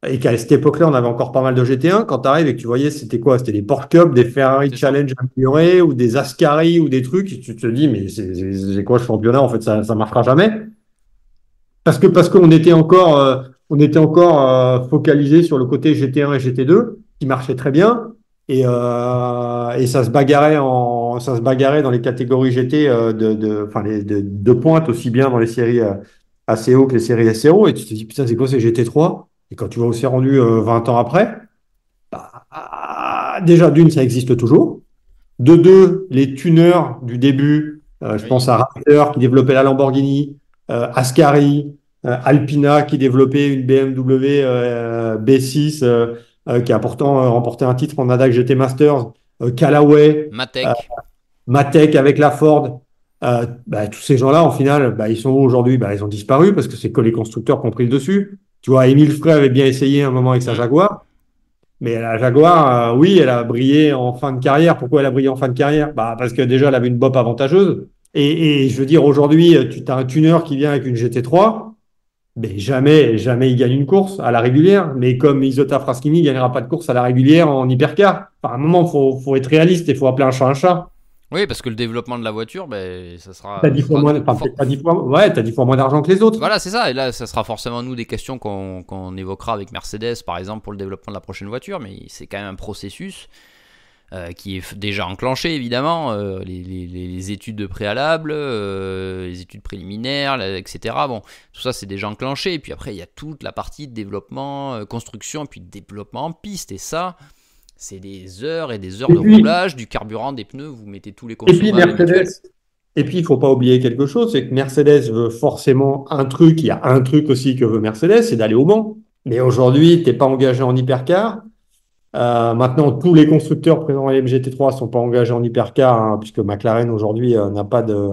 Et qu'à cette époque-là, on avait encore pas mal de GT1. Quand tu arrives et que tu voyais, c'était quoi? C'était des Porsche Cup, des Ferrari C'est ça. Challenge améliorés ou des Ascari ou des trucs. Et tu te dis, mais c'est quoi ce championnat? En fait, ça ne marchera jamais. Parce qu'on était encore focalisé sur le côté GT1 et GT2 qui marchaient très bien. Et ça se bagarrait dans les catégories GT de pointe, aussi bien dans les séries ACO que les séries SRO. Et tu te dis, putain, c'est quoi ces GT3? Et quand tu vois où c'est rendu 20 ans après, déjà, d'une, ça existe toujours. De deux, les tuneurs du début, je pense Oui. à Raptor qui développait la Lamborghini, Ascari, Alpina qui développait une BMW B6 qui a pourtant remporté un titre en ADAC GT Masters, Callaway, euh, Matek. Matek avec la Ford. Tous ces gens-là, en final, ils sont où aujourd'hui? Ils ont disparu parce que c'est que les constructeurs qui ont pris le dessus. Tu vois, Émile Frey avait bien essayé un moment avec sa Hmm. Jaguar. Mais la Jaguar, oui, elle a brillé en fin de carrière. Pourquoi elle a brillé en fin de carrière? Parce que déjà, elle avait une BOP avantageuse. Et je veux dire, aujourd'hui, tu as un tuner qui vient avec une GT3, mais jamais il gagne une course à la régulière. Mais comme Isota Fraschini ne gagnera pas de course à la régulière en hypercar, à un moment, faut être réaliste et il faut appeler un chat un chat. Oui, parce que le développement de la voiture, Tu as ça 10 fois sera moins, nous. peut-être pas 10 fois, ouais, t'as 10 fois moins d'argent que les autres. Voilà, c'est ça. Et là, ça sera forcément nous des questions qu'on évoquera avec Mercedes, par exemple, pour le développement de la prochaine voiture. Mais c'est quand même un processus. qui est déjà enclenché évidemment, les études préalables, les études préliminaires, etc. Bon, tout ça c'est déjà enclenché. Et puis après il y a toute la partie de développement, construction, et puis de développement en piste. Et ça, c'est des heures et des heures Et de puis, roulage, du carburant, des pneus, vous mettez tous les et puis consommables habituels. Mercedes. Et puis, il faut pas oublier quelque chose, c'est que Mercedes veut forcément un truc. Il y a un truc aussi que veut Mercedes, c'est d'aller au Mans. Mais aujourd'hui, tu n'es pas engagé en hypercar. Maintenant, tous les constructeurs présents à MGT3 ne sont pas engagés en hypercar, hein, puisque McLaren aujourd'hui n'a Pas de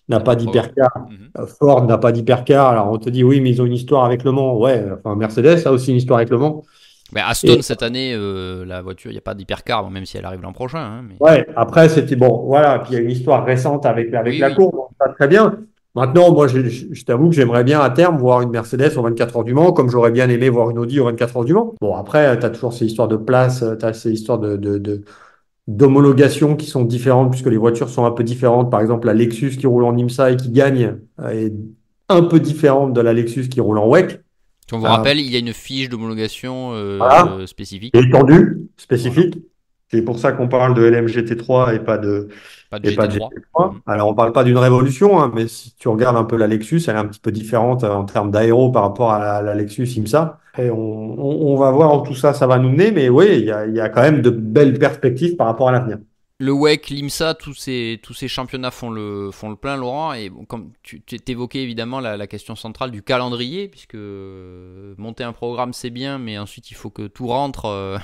pas programme. d'hypercar. Mhm. Ford n'a pas d'hypercar. Alors on te dit oui, mais ils ont une histoire avec Le Mans. Ouais, enfin Mercedes a aussi une histoire avec Le Mans. Mais Aston Et cette année, la voiture, il n'y a pas d'hypercar, bon, même si elle arrive l'an prochain. Hein, mais... ouais, après c'était bon, voilà. Puis il y a une histoire récente avec Oui, la oui. courbe, donc ça très bien. Maintenant, moi, je t'avoue que j'aimerais bien à terme voir une Mercedes aux 24 heures du Mans, comme j'aurais bien aimé voir une Audi aux 24 heures du Mans. Bon, après, tu as toujours ces histoires de place, tu as ces histoires d'homologation qui sont différentes puisque les voitures sont un peu différentes. Par exemple, la Lexus qui roule en IMSA et qui gagne est un peu différente de la Lexus qui roule en WEC. Si on vous Euh, rappelle, il y a une fiche d'homologation voilà, spécifique. étendue, Voilà. spécifique. C'est pour ça qu'on parle de LMGT3 Pas de et pas de GT3. GT3. Alors, on parle pas d'une révolution, hein, mais si tu regardes un peu la Lexus, elle est un petit peu différente en termes d'aéro par rapport à la Lexus IMSA. Et on va voir où tout ça, ça va nous mener, mais oui, il y a quand même de belles perspectives par rapport à l'avenir. Le WEC, l'IMSA, tous ces championnats font le plein, Laurent. Et bon, comme tu évoquais évidemment la question centrale du calendrier, puisque monter un programme c'est bien, mais ensuite il faut que tout rentre.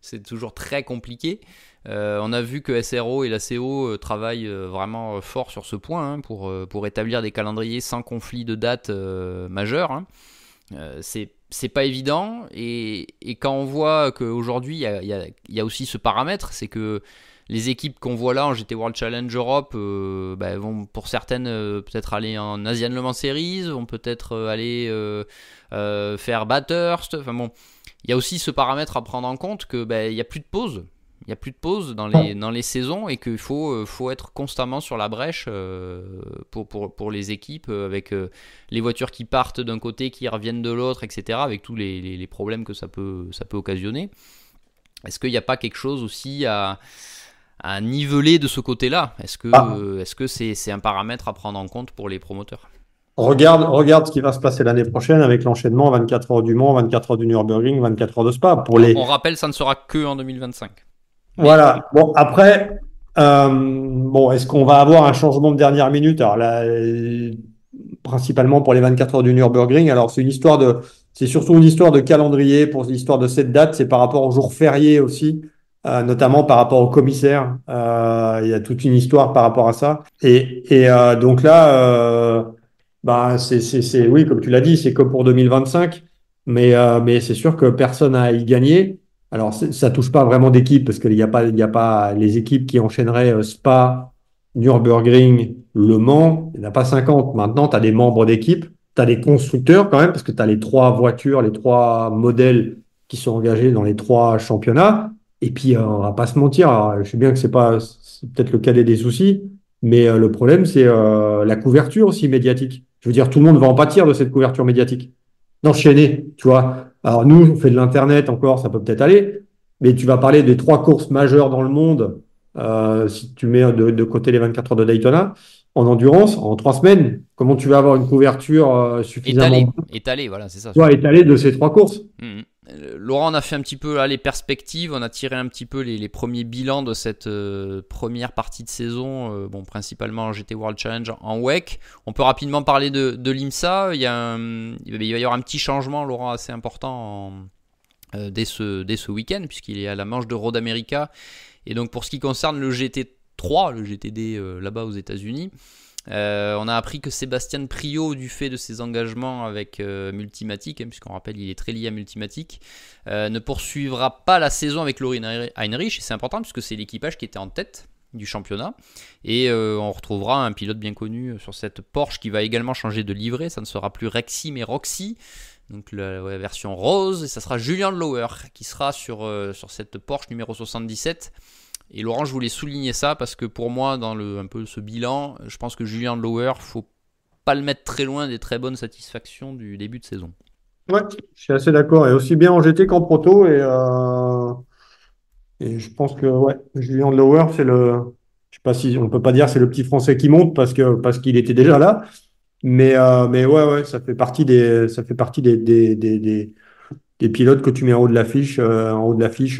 C'est toujours très compliqué. On a vu que SRO et la CO travaillent vraiment fort sur ce point, hein, pour établir des calendriers sans conflit de date majeur. Hein. C'est pas évident, et quand on voit qu'aujourd'hui il y a aussi ce paramètre, c'est que les équipes qu'on voit là en GT World Challenge Europe vont pour certaines peut-être aller en Asian Le Mans Series, vont peut-être aller faire Bathurst. Enfin bon, il y a aussi ce paramètre à prendre en compte que il y a plus de pause. Il n'y a plus de pause dans les saisons, et qu'il faut être constamment sur la brèche pour les équipes, avec les voitures qui partent d'un côté, qui reviennent de l'autre, etc., avec tous les problèmes que ça peut occasionner. Est-ce qu'il n'y a pas quelque chose aussi à niveler de ce côté-là? Ah, Est-ce que c'est un paramètre à prendre en compte pour les promoteurs? regarde ce qui va se passer l'année prochaine avec l'enchaînement 24 heures du Mans, 24 heures du Nürburgring, 24 heures de Spa. On rappelle, ça ne sera que en 2025. Mais Voilà. Bon, après, bon, est-ce qu'on va avoir un changement de dernière minute? Alors là, principalement pour les 24 heures du Nürburgring. Alors, c'est surtout une histoire de calendrier pour l'histoire de cette date. C'est par rapport aux jours fériés aussi, notamment par rapport au commissaire. Il y a toute une histoire par rapport à ça. Et donc là, bah, oui, comme tu l'as dit, c'est que pour 2025. Mais c'est sûr que personne n'a à y gagner. Alors, ça touche pas vraiment d'équipe parce qu'il y a pas les équipes qui enchaîneraient Spa, Nürburgring, Le Mans. Il n'y en a pas 50. Maintenant, tu as des membres d'équipe, tu as des constructeurs quand même parce que tu as les trois voitures, les trois modèles qui sont engagés dans les trois championnats. Et puis, on va pas se mentir. Alors, je sais bien que c'est peut-être le cadet des soucis, mais le problème, c'est la couverture aussi médiatique. Je veux dire, tout le monde va en pâtir de cette couverture médiatique d'enchaîner, tu vois. Alors nous, on fait de l'Internet encore, ça peut peut-être aller, mais tu vas parler des trois courses majeures dans le monde, si tu mets de côté les 24 heures de Daytona, en endurance, en 3 semaines, comment tu vas avoir une couverture suffisamment bonne, étalé, voilà, c'est ça tu vois, surtout. étalée de ces trois courses? Mhm. Laurent, on a fait un petit peu là, les perspectives, on a tiré un petit peu les premiers bilans de cette première partie de saison, principalement en GT World Challenge en WEC. On peut rapidement parler de l'IMSA. Il va y avoir un petit changement, Laurent, assez important dès ce week-end, puisqu'il est à la manche de Road America. Et donc pour ce qui concerne le GT3, le GTD là-bas aux États-Unis, on a appris que Sébastien Priaulx, du fait de ses engagements avec Multimatic, puisqu'on rappelle il est très lié à Multimatic, ne poursuivra pas la saison avec Lorin Heinrich. Et c'est important puisque c'est l'équipage qui était en tête du championnat. Et on retrouvera un pilote bien connu sur cette Porsche qui va également changer de livret. Ça ne sera plus Rexy mais Roxy, donc la version rose. Et ça sera Julian Lauer qui sera sur cette Porsche numéro 77. Et Laurent, je voulais souligner ça parce que pour moi, dans un peu ce bilan, je pense que Julian Lauer, faut pas le mettre très loin des très bonnes satisfactions du début de saison. Ouais, je suis assez d'accord. Et aussi bien en GT qu'en proto. Et je pense que ouais, Julien Lower, je sais pas si on peut pas dire c'est le petit Français qui monte parce qu'il était déjà là, mais ouais, ça fait partie des pilotes que tu mets en haut de l'affiche,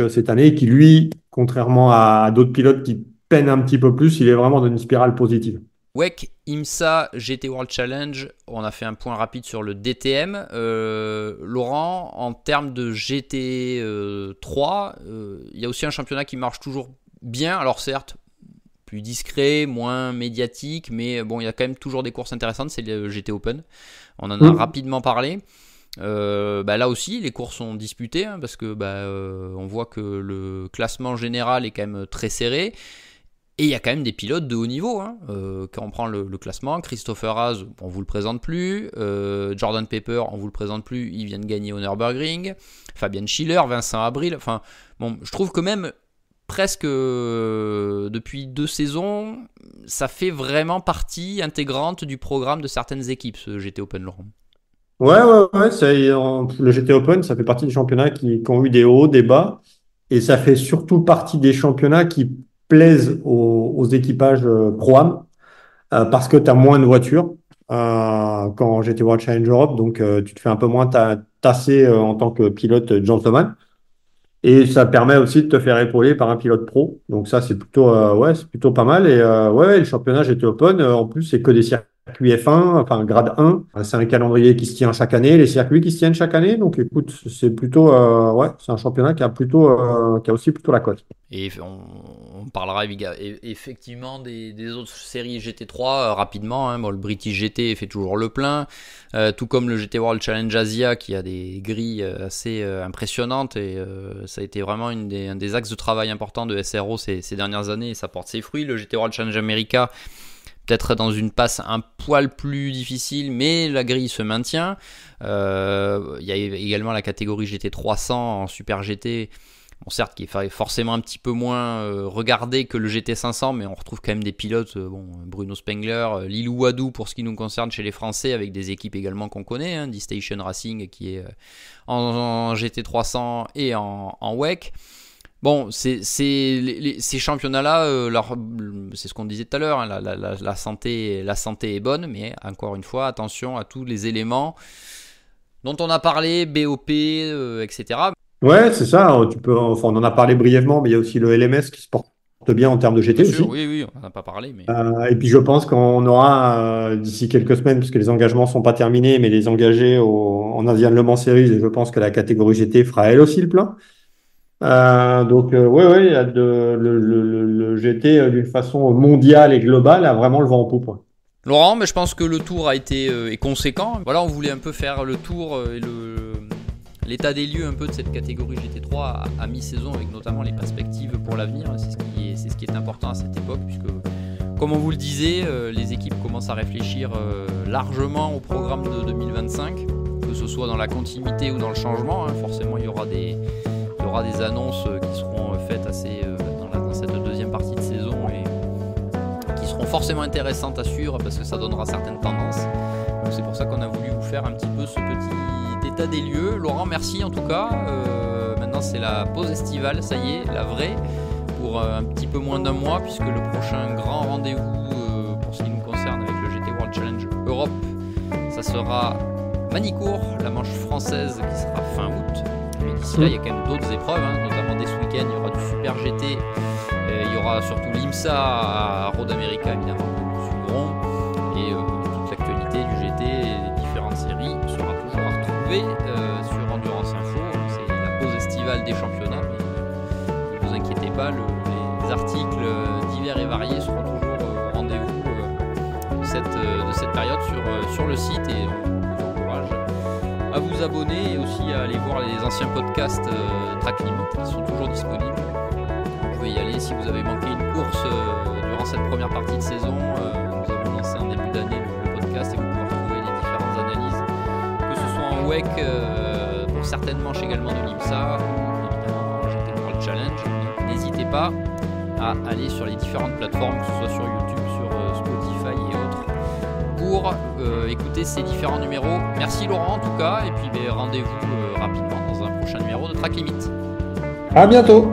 cette année, et qui lui, contrairement à d'autres pilotes qui peinent un petit peu plus, il est vraiment dans une spirale positive. WEC, IMSA, GT World Challenge, on a fait un point rapide sur le DTM. Laurent, en termes de GT3, il y a aussi un championnat qui marche toujours bien. Alors certes, plus discret, moins médiatique, mais bon, il y a quand même toujours des courses intéressantes, c'est le GT Open. On en a rapidement parlé. Là aussi, les courses sont disputées, hein, parce que on voit que le classement général est quand même très serré. Et il y a quand même des pilotes de haut niveau. Hein. Quand on prend le classement, Christopher Haas, on ne vous le présente plus. Jordan Pepper, on ne vous le présente plus. Il vient de gagner au Nürburgring. Fabian Schiller, Vincent Abril. Enfin, bon, je trouve que même presque depuis 2 saisons, ça fait vraiment partie intégrante du programme de certaines équipes, ce GT Open, Laurent. Ouais, le GT Open, ça fait partie des championnats qui ont eu des hauts, des bas, et ça fait surtout partie des championnats qui plaisent aux équipages pro-am, parce que tu as moins de voitures quand GT World Challenge Europe, donc tu te fais un peu moins tasser en tant que pilote gentleman. Et ça permet aussi de te faire épauler par un pilote pro. Donc ça, c'est plutôt pas mal. Et le championnat GT Open, en plus, c'est que des circuits F1, enfin grade 1. C'est un calendrier qui se tient chaque année, les circuits qui se tiennent chaque année. Donc écoute, c'est un championnat qui a aussi plutôt la cote. Et on parlera effectivement des autres séries GT3 rapidement. Hein. Bon, le British GT fait toujours le plein, tout comme le GT World Challenge Asia qui a des grilles assez impressionnantes. Et ça a été vraiment un des axes de travail importants de SRO ces dernières années, et ça porte ses fruits. Le GT World Challenge America, peut-être dans une passe un poil plus difficile, mais la grille se maintient. Il y a également la catégorie GT 300 en Super GT. Bon, certes, qui est forcément un petit peu moins regardé que le GT 500, mais on retrouve quand même des pilotes, Bruno Spengler, Lilou Wadou pour ce qui nous concerne chez les Français, avec des équipes également qu'on connaît, hein, D-Station Racing qui est en GT 300 et en WEC. Bon, ces championnats-là, c'est ce qu'on disait tout à l'heure, hein, la santé est bonne, mais encore une fois, attention à tous les éléments dont on a parlé, BOP, etc. Ouais, c'est ça. On en a parlé brièvement, mais il y a aussi le LMS qui se porte bien en termes de GT Bien sûr, aussi. oui, on n'en a pas parlé, mais... Et puis je pense qu'on aura d'ici quelques semaines, puisque les engagements sont pas terminés, mais les engagés en Asian Le Mans Series, et je pense que la catégorie GT fera elle aussi le plein. Ouais, il y a le GT d'une façon mondiale et globale a vraiment le vent en poupe. Ouais. Laurent, mais je pense que le tour a été est conséquent. Voilà, on voulait un peu faire le tour et l'état des lieux un peu de cette catégorie GT3 à mi-saison, avec notamment les perspectives pour l'avenir. C'est ce qui est important à cette époque, puisque, comme on vous le disait, les équipes commencent à réfléchir largement au programme de 2025, que ce soit dans la continuité ou dans le changement. Hein. Forcément, il y aura des annonces qui seront faites assez dans cette deuxième partie de saison, et qui seront forcément intéressantes à suivre parce que ça donnera certaines tendances. Donc c'est pour ça qu'on a voulu vous faire un petit peu ce petit état des lieux. Laurent, merci en tout cas. Maintenant c'est la pause estivale, ça y est, la vraie, pour un petit peu moins d'un mois, puisque le prochain grand rendez-vous pour ce qui nous concerne avec le GT World Challenge Europe, ça sera Manicourt, la manche française, qui sera fin août. Mais d'ici là, il y a quand même d'autres épreuves, hein, notamment dès ce week-end, il y aura du Super GT, il y aura surtout l'IMSA à Road America, évidemment, que nous suivrons, et toute l'actualité du GT et les différentes séries sera toujours à retrouver sur Endurance Info. C'est la pause estivale des championnats, mais ne vous inquiétez pas, les articles divers et variés seront toujours au rendez-vous de cette période sur le site, et on vous encourage à vous abonner et aussi à aller voir les anciens podcasts Track Limit qui sont toujours disponibles. Vous pouvez y aller si vous avez manqué une course durant cette première partie de saison. Nous avons lancé en début d'année le podcast, et vous pouvez retrouver les différentes analyses, que ce soit en WEC, pour certaines manches également de l'IMSA, ou évidemment en GT World Challenge. Donc n'hésitez pas à aller sur les différentes plateformes, que ce soit sur YouTube, sur Spotify et autres, pour écouter ces différents numéros. Merci Laurent en tout cas, et puis rendez-vous rapidement dans un prochain numéro de Track Limit. À bientôt.